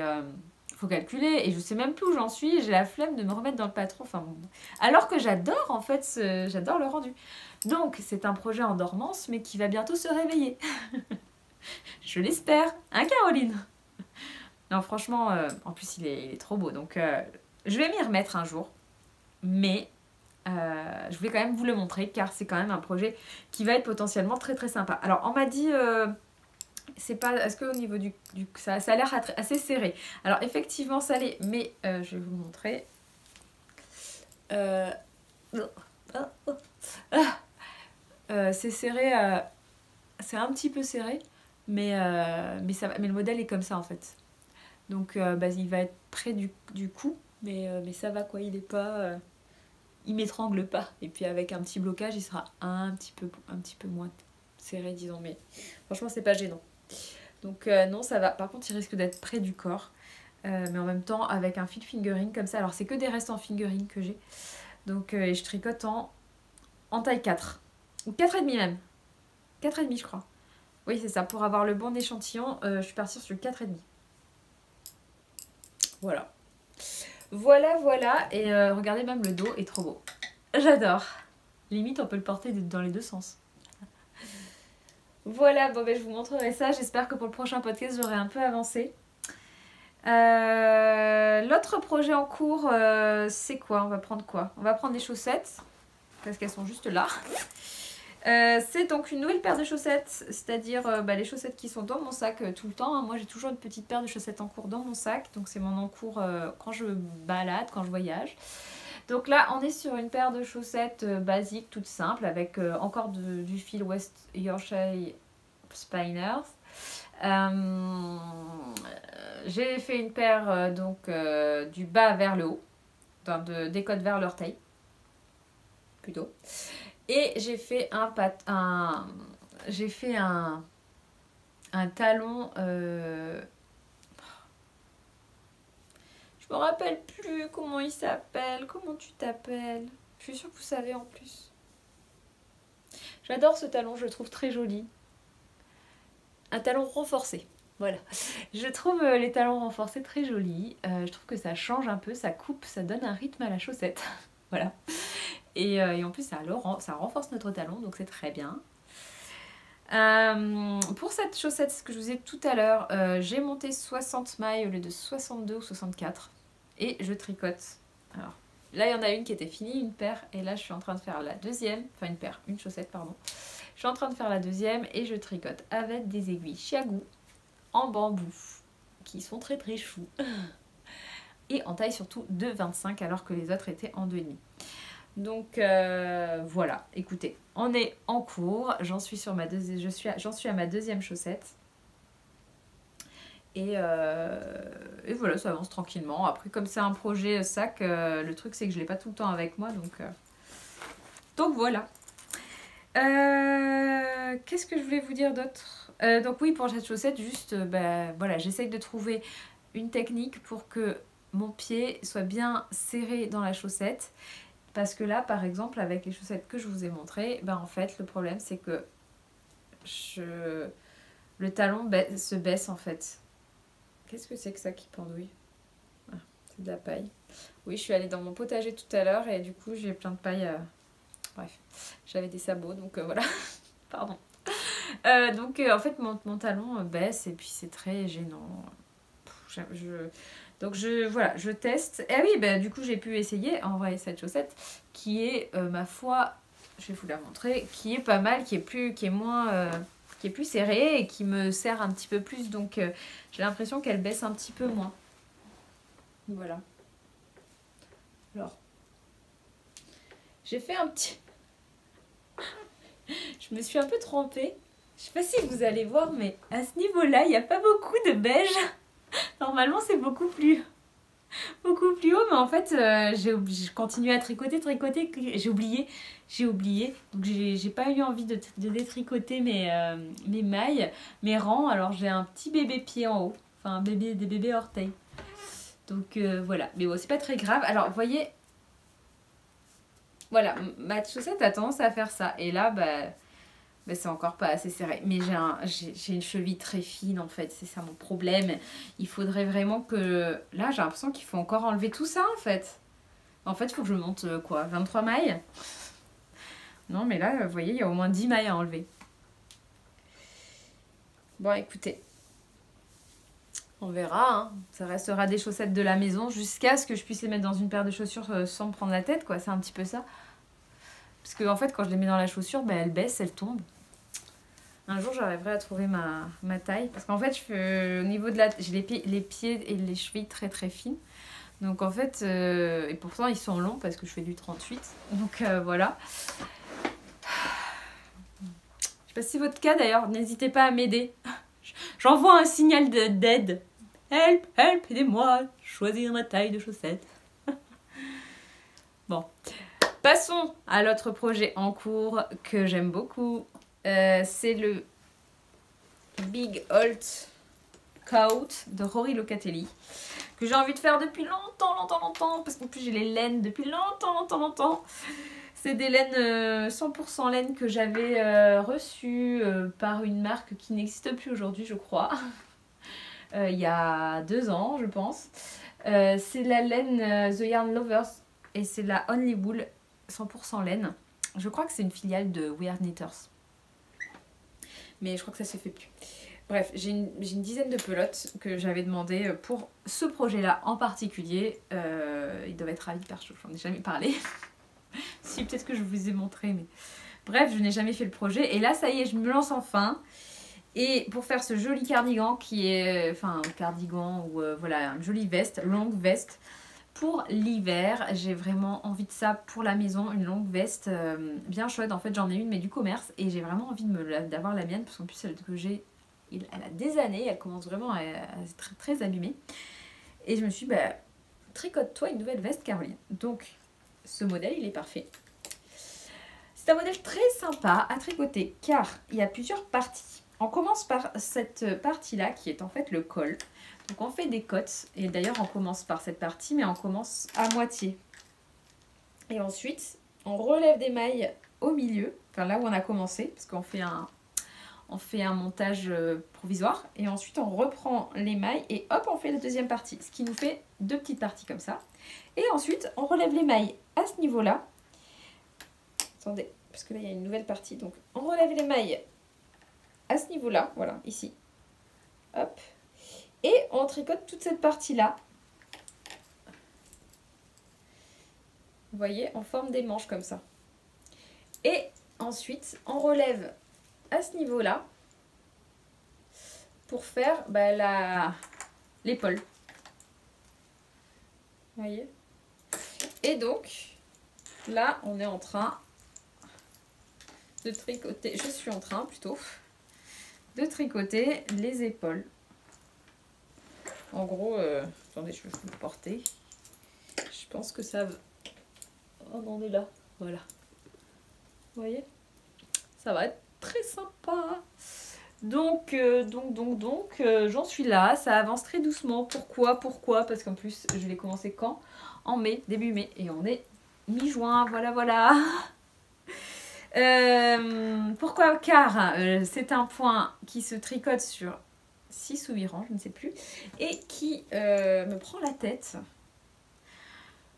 faut calculer, et je sais même plus où j'en suis, j'ai la flemme de me remettre dans le patron, enfin bon. Alors que j'adore, en fait, j'adore le rendu. Donc, c'est un projet en dormance, mais qui va bientôt se réveiller. Je l'espère, hein Caroline? Non, franchement, en plus, il est trop beau, donc je vais m'y remettre un jour, mais... je voulais quand même vous le montrer car c'est quand même un projet qui va être potentiellement très sympa. Alors on m'a dit c'est pas, est-ce que au niveau ça a l'air assez serré. Alors effectivement ça l'est, mais je vais vous montrer. C'est serré, c'est un petit peu serré, mais le modèle est comme ça en fait. Donc il va être près du cou, mais ça va quoi, il est pas... il m'étrangle pas. Et puis avec un petit blocage, il sera un petit peu moins serré, disons. Mais franchement, c'est pas gênant. Donc non, ça va. Par contre, il risque d'être près du corps. Mais en même temps, avec un fil fingering comme ça. Alors, c'est que des restes en fingering que j'ai. Donc, et je tricote en taille 4. Ou 4,5 même. 4,5 je crois. Oui, c'est ça. Pour avoir le bon échantillon, je suis partie sur 4,5. Voilà. Voilà. Et regardez, même le dos est trop beau. J'adore. Limite, on peut le porter dans les deux sens. Voilà, bon ben je vous montrerai ça. J'espère que pour le prochain podcast, j'aurai un peu avancé. L'autre projet en cours, c'est quoi? On va prendre quoi? On va prendre des chaussettes, parce qu'elles sont juste là. C'est donc une nouvelle paire de chaussettes, c'est-à-dire les chaussettes qui sont dans mon sac tout le temps. Moi, j'ai toujours une petite paire de chaussettes en cours dans mon sac, donc c'est mon en cours quand je balade, quand je voyage. Donc là, on est sur une paire de chaussettes basiques, toutes simples, avec encore du fil West Yorkshire Spinners. J'ai fait une paire du bas vers le haut, des côtes vers l'orteil, plutôt. Et j'ai fait un talon. Je me rappelle plus comment il s'appelle. Comment tu t'appelles? Je suis sûre que vous savez en plus. J'adore ce talon, je le trouve très joli. Un talon renforcé. Voilà. Je trouve les talons renforcés très jolis. Je trouve que ça change un peu, ça coupe, ça donne un rythme à la chaussette. Voilà. Et en plus, ça renforce notre talon, donc c'est très bien. Pour cette chaussette, ce que je vous ai dit tout à l'heure, j'ai monté 60 mailles au lieu de 62 ou 64. Et je tricote. Alors, là, il y en a une qui était finie, une paire. Et là, je suis en train de faire la deuxième. Enfin, une chaussette, pardon. Je suis en train de faire la deuxième et je tricote avec des aiguilles Chiago en bambou, qui sont très très choux. Et en taille surtout de 25, alors que les autres étaient en 2,5. Donc voilà, écoutez, on est en cours, j'en suis à ma deuxième chaussette. Et voilà, ça avance tranquillement. Après, comme c'est un projet sac, le truc c'est que je ne l'ai pas tout le temps avec moi, donc voilà. Qu'est-ce que je voulais vous dire d'autre? Donc oui, pour cette chaussette, juste, voilà, j'essaye de trouver une technique pour que mon pied soit bien serré dans la chaussette. Parce que là, par exemple, avec les chaussettes que je vous ai montrées, en fait, le problème, c'est que le talon se baisse, en fait. Qu'est-ce que c'est que ça qui pendouille? Ah, c'est de la paille. Oui, je suis allée dans mon potager tout à l'heure et du coup, j'ai plein de paille. Bref, j'avais des sabots, donc voilà. Pardon. En fait, mon talon baisse et puis c'est très gênant. Donc voilà, je teste. Et oui, du coup j'ai pu essayer en vrai cette chaussette qui est, ma foi, je vais vous la montrer, qui est pas mal, qui est plus serrée et qui me sert un petit peu plus. Donc j'ai l'impression qu'elle baisse un petit peu moins. Voilà. Alors, j'ai fait un petit... Je me suis un peu trempée. Je sais pas si vous allez voir, mais à ce niveau-là, il n'y a pas beaucoup de beige. Normalement, c'est beaucoup plus haut, mais en fait, je continue à tricoter. J'ai oublié. Donc, j'ai pas eu envie de détricoter mes mailles, mes rangs. Alors, j'ai un petit bébé pied en haut. Enfin, des bébés orteils. Donc, voilà. Mais bon, c'est pas très grave. Alors, vous voyez, voilà, ma chaussette a tendance à faire ça. Et là, c'est encore pas assez serré. Mais j'ai une cheville très fine en fait. C'est ça mon problème. Il faudrait vraiment que... Là, j'ai l'impression qu'il faut encore enlever tout ça en fait. En fait, il faut que je monte 23 mailles. Non, mais là, vous voyez, il y a au moins 10 mailles à enlever. Bon, écoutez. On verra. Hein. Ça restera des chaussettes de la maison jusqu'à ce que je puisse les mettre dans une paire de chaussures sans me prendre la tête, quoi. C'est un petit peu ça. Parce que en fait, quand je les mets dans la chaussure, elles baissent, elles tombent. Un jour, j'arriverai à trouver ma taille. Parce qu'en fait, au niveau de j'ai les pieds et les chevilles très très fines. Donc en fait, et pourtant ils sont longs parce que je fais du 38. Donc voilà. Je sais pas si c'est votre cas d'ailleurs, n'hésitez pas à m'aider. J'envoie un signal d'aide. Help, help, aidez-moi, choisir ma taille de chaussettes. Bon, passons à l'autre projet en cours que j'aime beaucoup. C'est le Big Old Coat de Rory Locatelli, que j'ai envie de faire depuis longtemps, parce qu'en plus j'ai les laines depuis longtemps. C'est des laines 100% laine que j'avais reçues par une marque qui n'existe plus aujourd'hui, je crois. Il y a 2 ans, je pense. C'est la laine The Yarn Lovers et c'est la Only Wool 100% laine. Je crois que c'est une filiale de Weird Knitters. Mais je crois que ça se fait plus. Bref, j'ai une dizaine de pelotes que j'avais demandé pour ce projet-là en particulier. Ils doivent être ravis parce que j'en ai jamais parlé. Si, peut-être que je vous ai montré, mais... Bref, je n'ai jamais fait le projet. Et là, ça y est, je me lance enfin. Et pour faire ce joli cardigan qui est... Enfin, cardigan ou voilà, une jolie veste, longue veste. Pour l'hiver, j'ai vraiment envie de ça pour la maison. Une longue veste bien chaude. En fait, j'en ai une, mais du commerce. Et j'ai vraiment envie d'avoir la mienne. Parce qu'en plus, celle que j'ai, elle a des années. Elle commence vraiment à être très, très abîmée. Et je me suis dit, bah, tricote-toi une nouvelle veste, Caroline. Donc... ce modèle, il est parfait. C'est un modèle très sympa à tricoter car il y a plusieurs parties. On commence par cette partie-là qui est en fait le col. Donc on fait des côtes et d'ailleurs on commence par cette partie mais on commence à moitié. Et ensuite on relève des mailles au milieu, enfin là où on a commencé parce qu'on fait un montage provisoire et ensuite on reprend les mailles et hop on fait la deuxième partie. Ce qui nous fait 2 petites parties comme ça. Et ensuite on relève les mailles à ce niveau-là. Attendez, parce que là il y a une nouvelle partie. Donc on relève les mailles à ce niveau-là, voilà, ici. Hop. Et on tricote toute cette partie-là. Vous voyez, on forme des manches comme ça. Et ensuite on relève à ce niveau-là pour faire l'épaule. Vous voyez? Et donc, là, on est en train de tricoter, je suis en train plutôt, de tricoter les épaules. En gros, attendez, je vais vous le porter. Je pense que ça va... Oh, on est là, voilà. Vous voyez? Ça va être très sympa. Donc, j'en suis là, ça avance très doucement. Pourquoi? Parce qu'en plus, je l'ai commencé quand? En mai, début mai. Et on est mi-juin, voilà. Pourquoi? Car c'est un point qui se tricote sur 6 ou 8 rangs, je ne sais plus, et qui me prend la tête.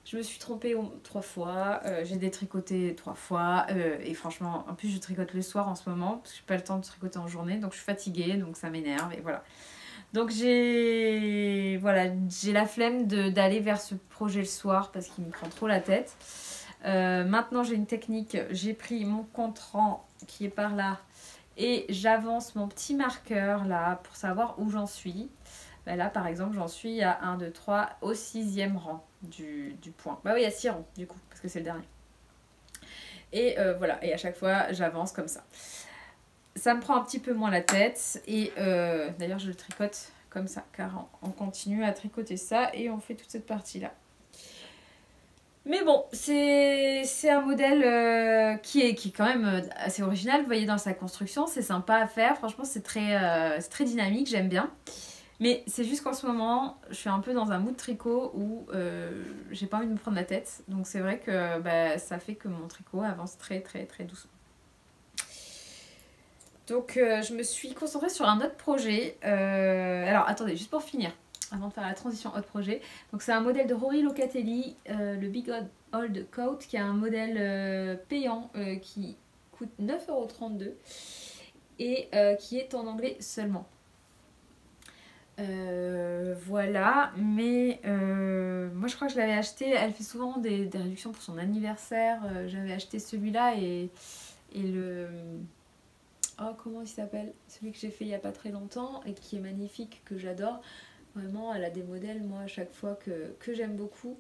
Je me suis trompée 3 fois, j'ai détricoté 3 fois, et franchement, en plus je tricote le soir en ce moment, parce que je n'ai pas le temps de tricoter en journée, donc je suis fatiguée, donc ça m'énerve, et voilà. Donc j'ai la flemme d'aller vers ce projet le soir, parce qu'il me prend trop la tête. Maintenant j'ai une technique, j'ai pris mon compte-rang qui est par là, et j'avance mon petit marqueur là, pour savoir où j'en suis. Ben là par exemple j'en suis à 1, 2, 3 au 6e rang du point. Bah oui, il y a 6 rangs du coup parce que c'est le dernier. Et voilà, et à chaque fois j'avance comme ça. Ça me prend un petit peu moins la tête et d'ailleurs je le tricote comme ça car on continue à tricoter ça et on fait toute cette partie là. Mais bon, c'est un modèle qui est quand même assez original. Vous voyez dans sa construction, c'est sympa à faire. Franchement, c'est très dynamique, j'aime bien. Mais c'est juste qu'en ce moment, je suis un peu dans un mood tricot où j'ai pas envie de me prendre la tête. Donc c'est vrai que ça fait que mon tricot avance très doucement. Donc je me suis concentrée sur un autre projet. Alors attendez, juste pour finir, avant de faire la transition autre projet. Donc c'est un modèle de Rory Locatelli, le Big Old Coat, qui est un modèle payant qui coûte 9,32 € et qui est en anglais seulement. Voilà, mais moi je crois que je l'avais acheté, elle fait souvent des réductions pour son anniversaire, j'avais acheté celui-là et le... Oh, comment il s'appelle? Celui que j'ai fait il n'y a pas très longtemps et qui est magnifique, que j'adore. Vraiment, elle a des modèles, moi, à chaque fois que j'aime beaucoup.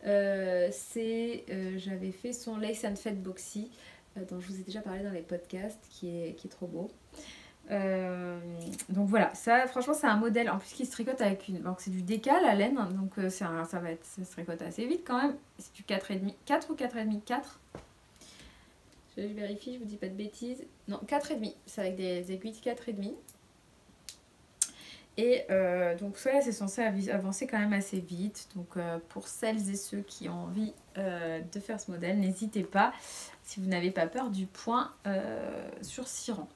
J'avais fait son Lace and Fête Boxy, dont je vous ai déjà parlé dans les podcasts, qui est trop beau. Donc voilà, ça franchement c'est un modèle en plus qui se tricote avec une... Donc c'est du décal à laine, donc ça se tricote assez vite quand même. C'est du 4,5, 4 ou 4,5, 4. Je vérifie, je vous dis pas de bêtises. Non, 4,5, c'est avec des aiguilles de 4,5. Et donc ça c'est censé avancer quand même assez vite. Donc pour celles et ceux qui ont envie de faire ce modèle, n'hésitez pas si vous n'avez pas peur du point sur 6 rangs.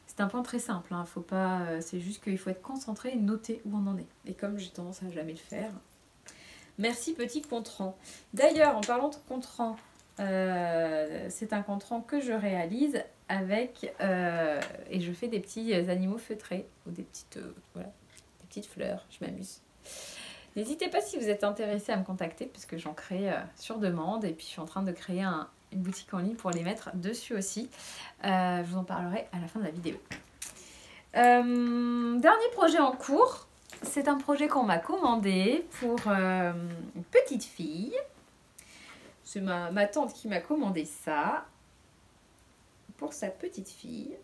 C'est un point très simple, hein. Faut pas, c'est juste qu'il faut être concentré et noter où on en est. Et comme j'ai tendance à jamais le faire. Merci petit compte-rang. D'ailleurs, en parlant de compte-rang, c'est un compte-rang que je réalise avec et je fais des petits animaux feutrés ou des petites voilà, des petites fleurs. Je m'amuse. N'hésitez pas si vous êtes intéressé à me contacter parce que j'en crée sur demande et puis je suis en train de créer une boutique en ligne pour les mettre dessus aussi. Je vous en parlerai à la fin de la vidéo. Dernier projet en cours, c'est un projet qu'on m'a commandé pour une petite fille. C'est ma tante qui m'a commandé ça pour sa petite fille.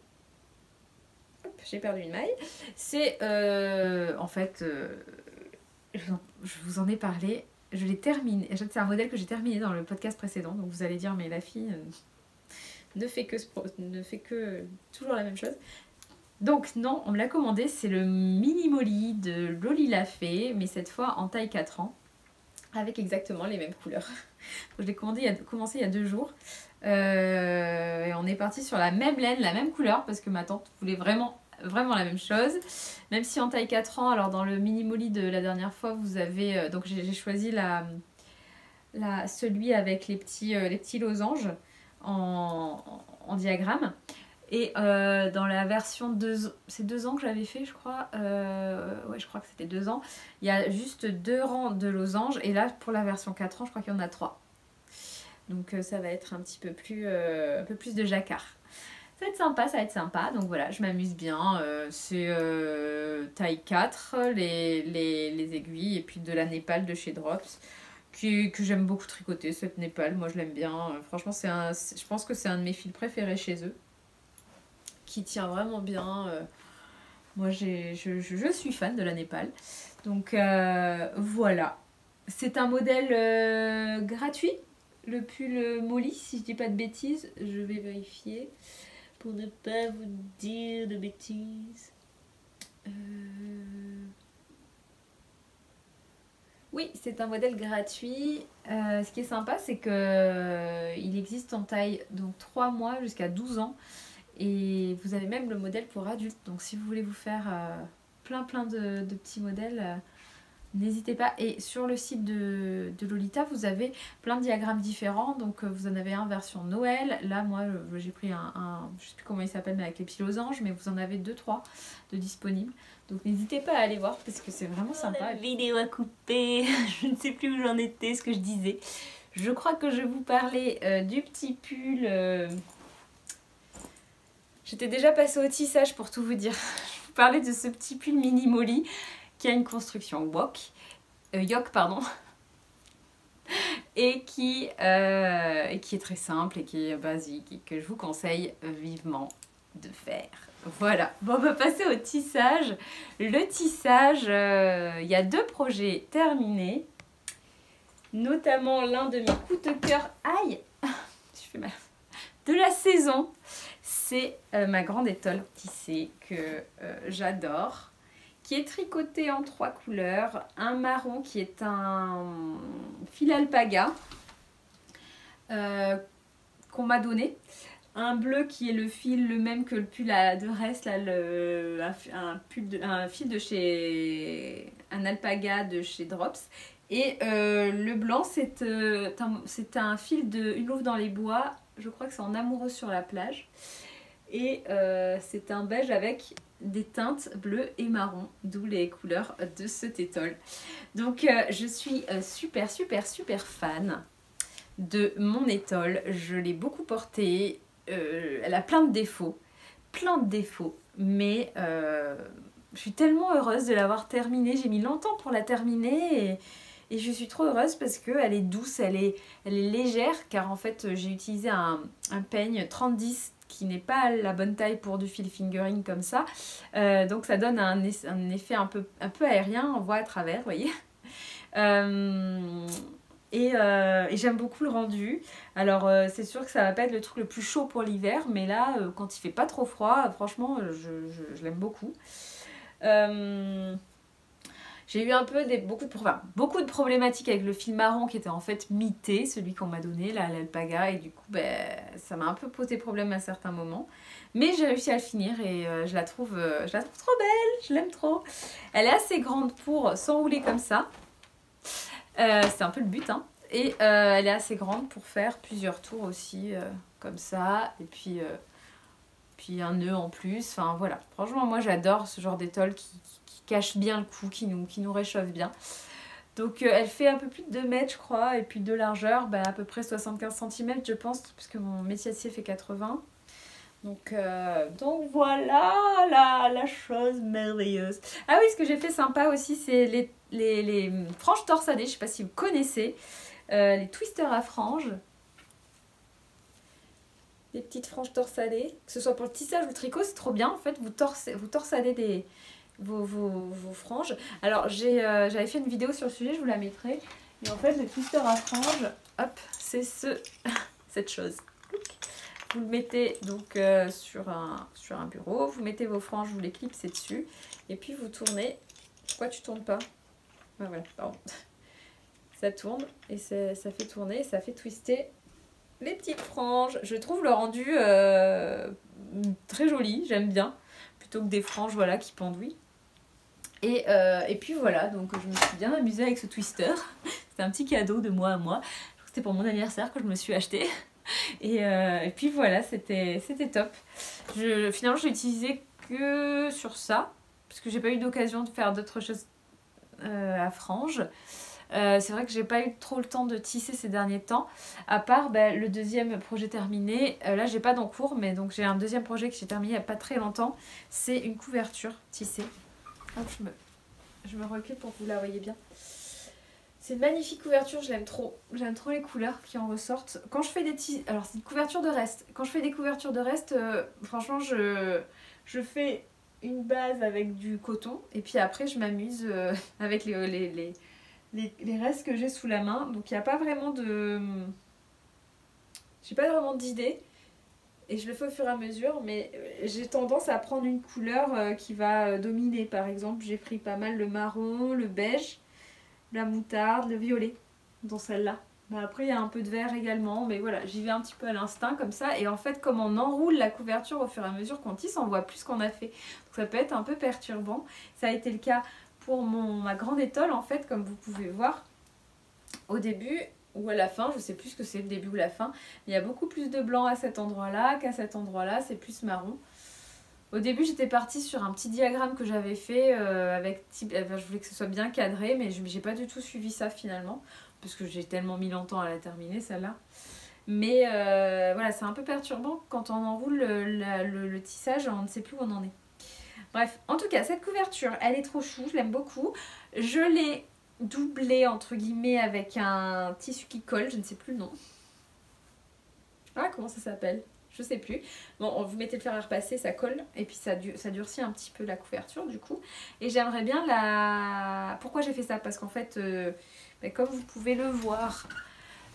Hop, j'ai perdu une maille. C'est en fait, je vous en ai parlé. Je l'ai terminé. C'est un modèle que j'ai terminé dans le podcast précédent. Donc vous allez dire, mais la fille ne fait que toujours la même chose. Donc non, on me l'a commandé. C'est le mini Molly de Loli l'a fait, mais cette fois en taille 4 ans. Avec exactement les mêmes couleurs. Je l'ai commencé il y a 2 jours. Et on est parti sur la même laine, la même couleur, parce que ma tante voulait vraiment la même chose. Même si en taille 4 ans, alors dans le mini Molly de la dernière fois, vous avez... donc j'ai choisi celui avec les petits losanges en diagramme. Et dans la version c'est 2 ans que j'avais fait, je crois. Ouais, je crois que c'était 2 ans. Il y a juste 2 rangs de losanges. Et là, pour la version 4 ans, je crois qu'il y en a 3. Donc ça va être un peu plus de jacquard. Ça va être sympa, ça va être sympa. Donc voilà, je m'amuse bien. C'est taille 4, les aiguilles. Et puis de la Népal de chez Drops. Que j'aime beaucoup tricoter, cette Népal. Moi, je l'aime bien. Franchement, je pense que c'est un de mes fils préférés chez eux. Qui tient vraiment bien. Moi, je suis fan de la Népal. Donc, voilà. C'est un modèle gratuit. Le pull Molly, si je dis pas de bêtises. Je vais vérifier pour ne pas vous dire de bêtises. Oui, c'est un modèle gratuit. Ce qui est sympa, c'est que il existe en taille donc 3 mois jusqu'à 12 ans. Et vous avez même le modèle pour adultes. Donc si vous voulez vous faire plein de petits modèles, n'hésitez pas. Et sur le site de Lolita, vous avez plein de diagrammes différents. Donc vous en avez un version Noël. Là, moi, j'ai pris je sais plus comment il s'appelle, mais avec les petits losanges. Mais vous en avez 2-3 de disponibles. Donc n'hésitez pas à aller voir parce que c'est vraiment sympa. La vidéo à couper. Je ne sais plus où j'en étais, ce que je disais. Je crois que je vous parlais du petit pull... J'étais déjà passée au tissage pour tout vous dire. Je vous parlais de ce petit pull mini Molly qui a une construction yoke, pardon. Et qui est très simple et qui est basique et que je vous conseille vivement de faire. Voilà, bon, on va passer au tissage. Le tissage, il y a 2 projets terminés, notamment l'un de mes coups de cœur, aïe, je fais mal, de la saison. C'est ma grande étole tissée que j'adore, qui est tricotée en 3 couleurs. Un marron qui est un fil alpaga qu'on m'a donné. Un bleu qui est le fil le même que le pull de reste, là, un fil de chez... un alpaga de chez Drops. Et le blanc, c'est un fil de Une louve dans les bois. Je crois que c'est en Amoureux sur la plage. Et c'est un beige avec des teintes bleues et marron, d'où les couleurs de cet étole. Donc je suis super fan de mon étole. Je l'ai beaucoup portée. Elle a plein de défauts, mais je suis tellement heureuse de l'avoir terminée. J'ai mis longtemps pour la terminer et je suis trop heureuse parce qu'elle est douce, elle est légère, car en fait j'ai utilisé un peigne 30-10 qui n'est pas la bonne taille pour du fil fingering comme ça. Donc ça donne un effet un peu aérien, on voit à travers, vous voyez. Et j'aime beaucoup le rendu. Alors c'est sûr que ça va pas être le truc le plus chaud pour l'hiver, mais là quand il fait pas trop froid, franchement je l'aime beaucoup. J'ai eu un peu beaucoup de problématiques avec le fil marron qui était en fait mité, celui qu'on m'a donné, l'alpaga, et du coup ça m'a un peu posé problème à certains moments. Mais j'ai réussi à le finir et je la trouve trop belle, je l'aime trop. Elle est assez grande pour s'enrouler comme ça. C'est un peu le but, hein. Et elle est assez grande pour faire plusieurs tours aussi, comme ça. Et puis un nœud en plus. Enfin voilà, franchement moi j'adore ce genre d'étole qui cache bien le cou, qui nous réchauffe bien. Donc elle fait un peu plus de 2 mètres je crois. Et puis de largeur, à peu près 75 cm je pense. Parce que mon métier fait 80. Donc voilà la chose merveilleuse. Ah oui, ce que j'ai fait sympa aussi, c'est les franges torsadées. Je sais pas si vous connaissez. Les twisters à franges. Les petites franges torsadées. Que ce soit pour le tissage ou le tricot, c'est trop bien. En fait, vous torsadez vos franges. Alors j'avais fait une vidéo sur le sujet, je vous la mettrai. Et en fait, le twister à franges, hop, c'est cette chose. Vous le mettez donc sur un bureau, vous mettez vos franges, vous les clipsez dessus, et puis vous tournez. Pourquoi tu tournes pas? Ah, voilà, pardon. Ça tourne, et ça fait tourner, et ça fait twister les petites franges. Je trouve le rendu très joli, j'aime bien, plutôt que des franges voilà, qui pendouillent. Et puis voilà, donc je me suis bien amusée avec ce twister. C'était un petit cadeau de moi à moi. C'était pour mon anniversaire que je me suis acheté. Et puis voilà, c'était top. Finalement, je l'ai utilisé que sur ça, parce que j'ai pas eu d'occasion de faire d'autres choses à franges. C'est vrai que j'ai pas eu trop le temps de tisser ces derniers temps, à part le deuxième projet terminé. Là, j'ai pas d'encours, mais donc j'ai un deuxième projet que j'ai terminé il y a pas très longtemps. C'est une couverture tissée. Hop, je me recule pour que vous la voyez bien. C'est une magnifique couverture, je l'aime trop. J'aime trop les couleurs qui en ressortent. Quand je fais des alors c'est une couverture de reste. Quand je fais des couvertures de reste, franchement, je fais une base avec du coton. Et puis après, je m'amuse avec les restes que j'ai sous la main. Donc il n'y a pas vraiment de... J'ai pas vraiment d'idée. Et je le fais au fur et à mesure. Mais j'ai tendance à prendre une couleur qui va dominer. Par exemple, j'ai pris pas mal le marron, le beige, la moutarde, le violet dans celle-là. Après il y a un peu de vert également, mais voilà, j'y vais un petit peu à l'instinct comme ça. Et en fait, comme on enroule la couverture au fur et à mesure qu'on tisse, on voit plus ce qu'on a fait. Donc ça peut être un peu perturbant. Ça a été le cas pour ma grande étole en fait, comme vous pouvez voir. Au début ou à la fin, je sais plus ce que c'est le début ou la fin, il y a beaucoup plus de blanc à cet endroit-là qu'à cet endroit-là, c'est plus marron. Au début, j'étais partie sur un petit diagramme que j'avais fait je voulais que ce soit bien cadré, mais j'ai pas du tout suivi ça finalement, parce que j'ai tellement mis longtemps à la terminer celle-là. Mais voilà, c'est un peu perturbant quand on enroule le tissage, on ne sait plus où on en est. Bref, en tout cas, cette couverture, elle est trop chou, je l'aime beaucoup. Je l'ai doublée entre guillemets avec un tissu qui colle, je ne sais plus le nom. Ah, comment ça s'appelle ? Je sais plus. Bon, vous mettez le fer à repasser, ça colle. Et puis ça durcit un petit peu la couverture du coup. Et j'aimerais bien la... Pourquoi j'ai fait ça? Parce qu'en fait, comme vous pouvez le voir,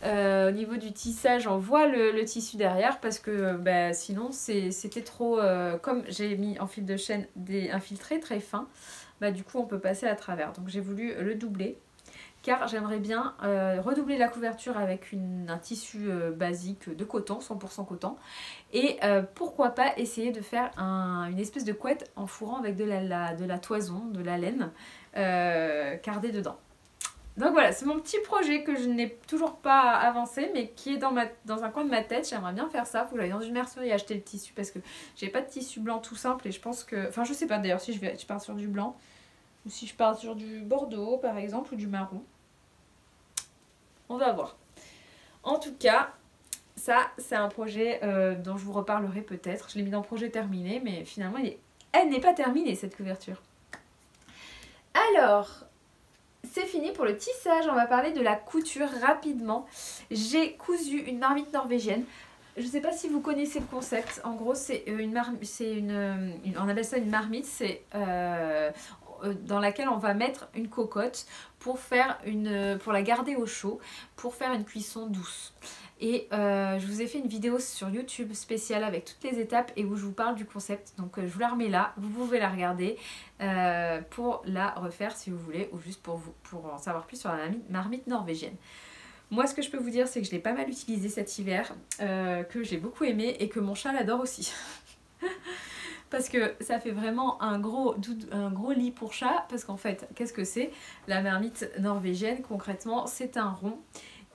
au niveau du tissage, on voit le tissu derrière. Parce que sinon, c'était trop... comme j'ai mis en fil de chaîne un fil très très fin, du coup on peut passer à travers. Donc j'ai voulu le doubler. Car j'aimerais bien redoubler la couverture avec un tissu basique de coton, 100% coton. Et pourquoi pas essayer de faire une espèce de couette en fourrant avec de la toison, de la laine cardée dedans. Donc voilà, c'est mon petit projet que je n'ai toujours pas avancé, mais qui est dans un coin de ma tête. J'aimerais bien faire ça. Il faut que j'aille dans une mercerie acheter le tissu parce que j'ai pas de tissu blanc tout simple. Et je pense que... Enfin, je sais pas d'ailleurs si je pars sur du blanc. Ou si je pars sur du bordeaux par exemple ou du marron. On va voir. En tout cas, ça c'est un projet dont je vous reparlerai peut-être. Je l'ai mis dans le projet terminé, mais finalement elle n'est pas terminée cette couverture. Alors, c'est fini pour le tissage, on va parler de la couture rapidement. J'ai cousu une marmite norvégienne. Je ne sais pas si vous connaissez le concept. En gros, c'est on appelle ça une marmite. C'est dans laquelle on va mettre une cocotte pour la garder au chaud, pour faire une cuisson douce. Et je vous ai fait une vidéo sur YouTube spéciale avec toutes les étapes et où je vous parle du concept. Donc je vous la remets là, vous pouvez la regarder pour la refaire si vous voulez, ou juste pour en savoir plus sur la marmite norvégienne. Moi, ce que je peux vous dire, c'est que je l'ai pas mal utilisé cet hiver, que j'ai beaucoup aimé et que mon chat l'adore aussi. Parce que ça fait vraiment un gros lit pour chat. Parce qu'en fait, qu'est-ce que c'est? La marmite norvégienne, concrètement, c'est un rond.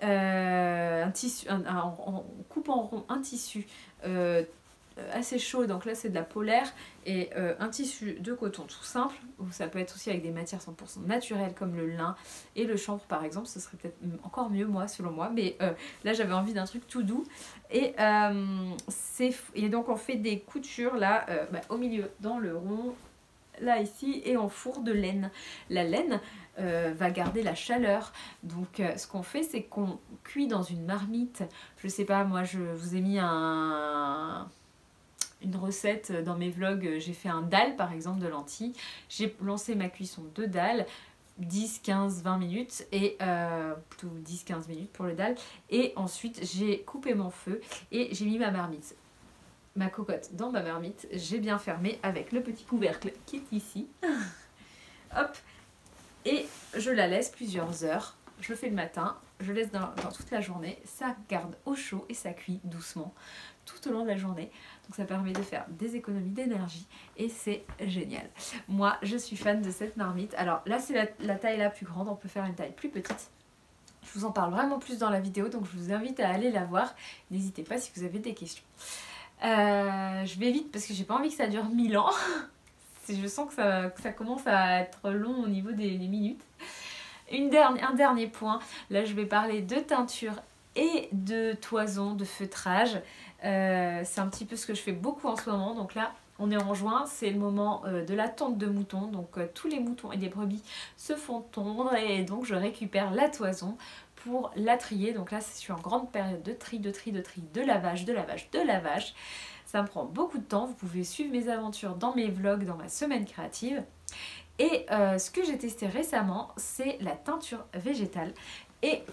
Un tissu, on coupe en rond un tissu assez chaud, donc là c'est de la polaire, et un tissu de coton tout simple, ou ça peut être aussi avec des matières 100% naturelles comme le lin et le chanvre par exemple, ce serait peut-être encore mieux selon moi, mais là j'avais envie d'un truc tout doux, et donc on fait des coutures là au milieu dans le rond, là ici, et on fourre de laine. La laine va garder la chaleur, donc ce qu'on fait c'est qu'on cuit dans une marmite. Je sais pas, moi je vous ai mis une recette dans mes vlogs, j'ai fait un dalle par exemple de lentilles, j'ai lancé ma cuisson de dalle 10, 15, 20 minutes, et plutôt 10-15 minutes pour le dalle, et ensuite j'ai coupé mon feu et j'ai mis ma cocotte dans ma marmite, j'ai bien fermé avec le petit couvercle qui est ici. Hop, et je la laisse plusieurs heures. Je le fais le matin, je laisse dans toute la journée, ça garde au chaud et ça cuit doucement tout au long de la journée. Donc ça permet de faire des économies d'énergie et c'est génial. Moi, je suis fan de cette marmite. Alors là, c'est la taille la plus grande, on peut faire une taille plus petite. Je vous en parle vraiment plus dans la vidéo, donc je vous invite à aller la voir. N'hésitez pas si vous avez des questions. Je vais vite parce que j'ai pas envie que ça dure 1000 ans. Je sens que ça commence à être long au niveau des minutes. Un dernier point, là je vais parler de teinture et de toison, de feutrage. C'est un petit peu ce que je fais beaucoup en ce moment. Donc là, on est en juin, c'est le moment de la tonte de moutons. Donc tous les moutons et les brebis se font tondre et donc je récupère la toison pour la trier. Donc là, je suis en grande période de tri, de lavage. Ça me prend beaucoup de temps. Vous pouvez suivre mes aventures dans mes vlogs, dans ma semaine créative. Et ce que j'ai testé récemment, c'est la teinture végétale. Et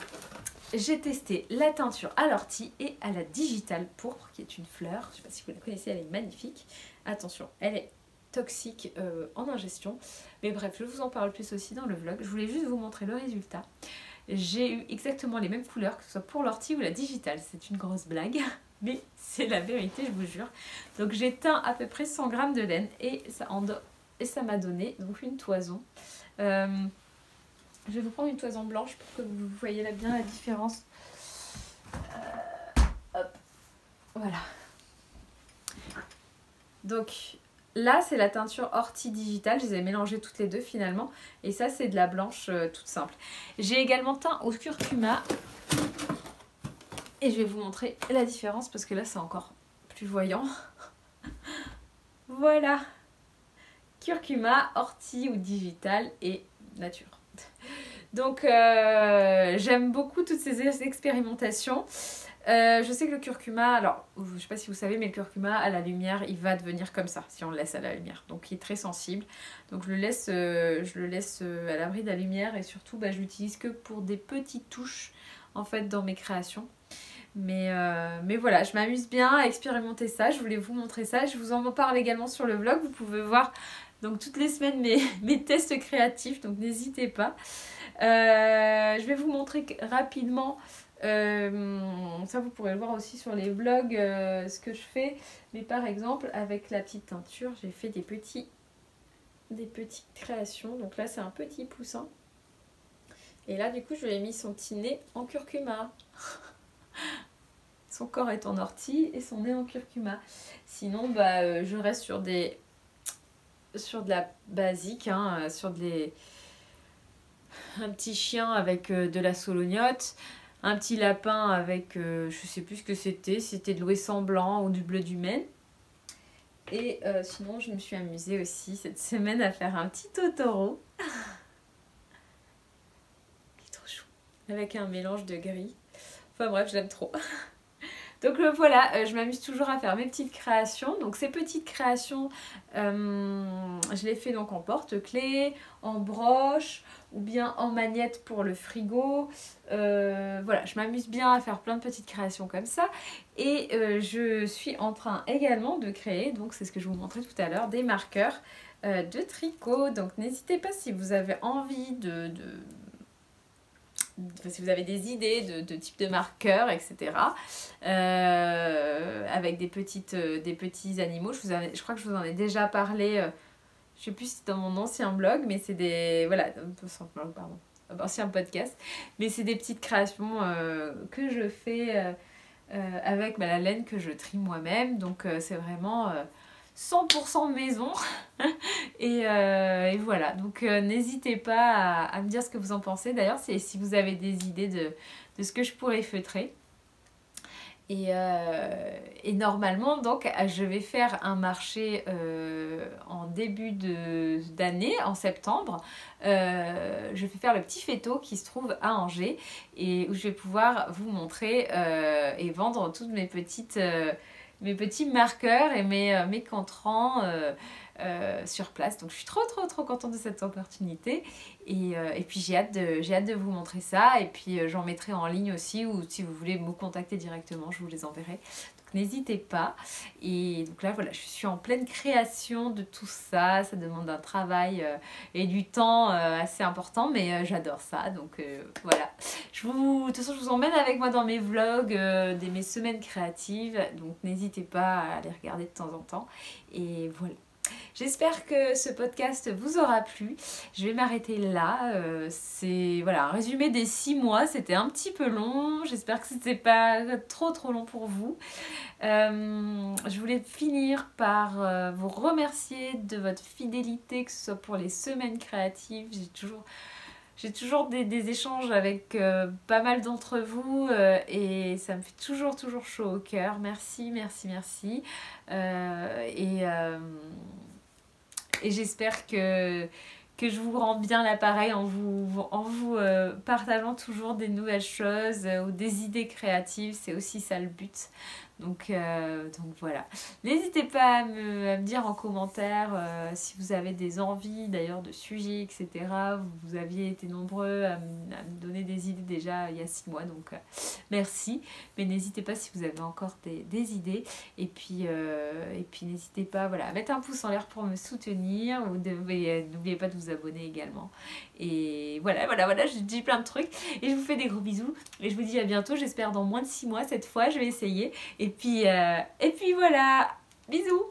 j'ai testé la teinture à l'ortie et à la digitale pourpre, qui est une fleur. Je ne sais pas si vous la connaissez, elle est magnifique. Attention, elle est toxique en ingestion. Mais bref, je vous en parle plus aussi dans le vlog. Je voulais juste vous montrer le résultat. J'ai eu exactement les mêmes couleurs, que ce soit pour l'ortie ou la digitale. C'est une grosse blague, mais c'est la vérité, je vous jure. Donc j'ai teint à peu près 100 g de laine et ça m'a donné donc une toison. Je vais vous prendre une toison blanche pour que vous voyez bien la différence. Hop, voilà. Donc là, c'est la teinture ortie digitale. Je les ai mélangées toutes les deux finalement. Et ça, c'est de la blanche toute simple. J'ai également teint au curcuma. Et je vais vous montrer la différence parce que là, c'est encore plus voyant. Voilà. Curcuma, ortie ou digital et nature. Donc j'aime beaucoup toutes ces expérimentations. Je sais que le curcuma, alors je ne sais pas si vous savez, mais le curcuma à la lumière, il va devenir comme ça si on le laisse à la lumière. Donc il est très sensible. Donc je le laisse à l'abri de la lumière et surtout je l'utilise que pour des petites touches en fait dans mes créations. Mais voilà, je m'amuse bien à expérimenter ça. Je voulais vous montrer ça. Je vous en parle également sur le vlog. Vous pouvez voir donc toutes les semaines mes tests créatifs. Donc n'hésitez pas. Je vais vous montrer rapidement. Ça vous pourrez le voir aussi sur les vlogs ce que je fais. Mais par exemple avec la petite teinture, j'ai fait des petites créations. Donc là c'est un petit poussin. Et là du coup je lui ai mis son petit nez en curcuma. Son corps est en ortie et son nez en curcuma. Sinon, je reste sur de la basique, hein, un petit chien avec de la solognotte, un petit lapin avec, je sais plus ce que c'était de l'ouessant blanc ou du bleu du Maine. Et sinon, je me suis amusée aussi cette semaine à faire un petit Totoro. Il est trop chou. Avec un mélange de gris. Enfin bref, je l'aime trop. Donc voilà, je m'amuse toujours à faire mes petites créations. Donc ces petites créations, je les fais donc en porte-clés, en broche ou bien en magnette pour le frigo. Voilà, je m'amuse bien à faire plein de petites créations comme ça. Et je suis en train également de créer, donc c'est ce que je vous montrais tout à l'heure, des marqueurs de tricot. Donc n'hésitez pas si vous avez envie si vous avez des idées de type de marqueurs, etc. Avec des petits animaux. Je crois que je vous en ai déjà parlé, je sais plus si c'est dans mon ancien blog, mais c'est des... Voilà, pardon, ancien podcast. Mais c'est des petites créations que je fais avec la laine que je trie moi-même. Donc c'est vraiment... 100% maison et voilà, donc n'hésitez pas à me dire ce que vous en pensez. D'ailleurs, si vous avez des idées de ce que je pourrais feutrer. Et normalement, donc, je vais faire un marché en début d'année, en septembre. Je vais faire le petit fêteau qui se trouve à Angers et où je vais pouvoir vous montrer et vendre toutes mes petits marqueurs et mes contrans sur place. Donc je suis trop contente de cette opportunité et puis j'ai hâte de vous montrer ça et puis j'en mettrai en ligne aussi ou si vous voulez me contacter directement, je vous les enverrai. Donc n'hésitez pas. Et donc là voilà, je suis en pleine création de tout ça. Ça demande un travail et du temps assez important, mais j'adore ça. Donc voilà. De toute façon, je vous emmène avec moi dans mes vlogs mes semaines créatives. Donc n'hésitez pas à les regarder de temps en temps. Et voilà. J'espère que ce podcast vous aura plu. Je vais m'arrêter là. C'est voilà, un résumé des 6 mois. C'était un petit peu long. J'espère que c'était pas trop long pour vous. Je voulais finir par vous remercier de votre fidélité, que ce soit pour les semaines créatives. J'ai toujours des échanges avec pas mal d'entre vous et ça me fait toujours chaud au cœur. Merci. Et j'espère que je vous rends bien l'appareil en vous partageant toujours des nouvelles choses ou des idées créatives. C'est aussi ça le but. Donc voilà. N'hésitez pas à me dire en commentaire si vous avez des envies d'ailleurs de sujets, etc. Vous aviez été nombreux à me donner des idées déjà il y a 6 mois. Donc merci. Mais n'hésitez pas si vous avez encore des idées. Et puis n'hésitez pas à mettre un pouce en l'air pour me soutenir. N'oubliez pas de vous abonner également. Et voilà, je dis plein de trucs. Et je vous fais des gros bisous. Et je vous dis à bientôt. J'espère dans moins de 6 mois cette fois. Je vais essayer. Et puis voilà, bisous!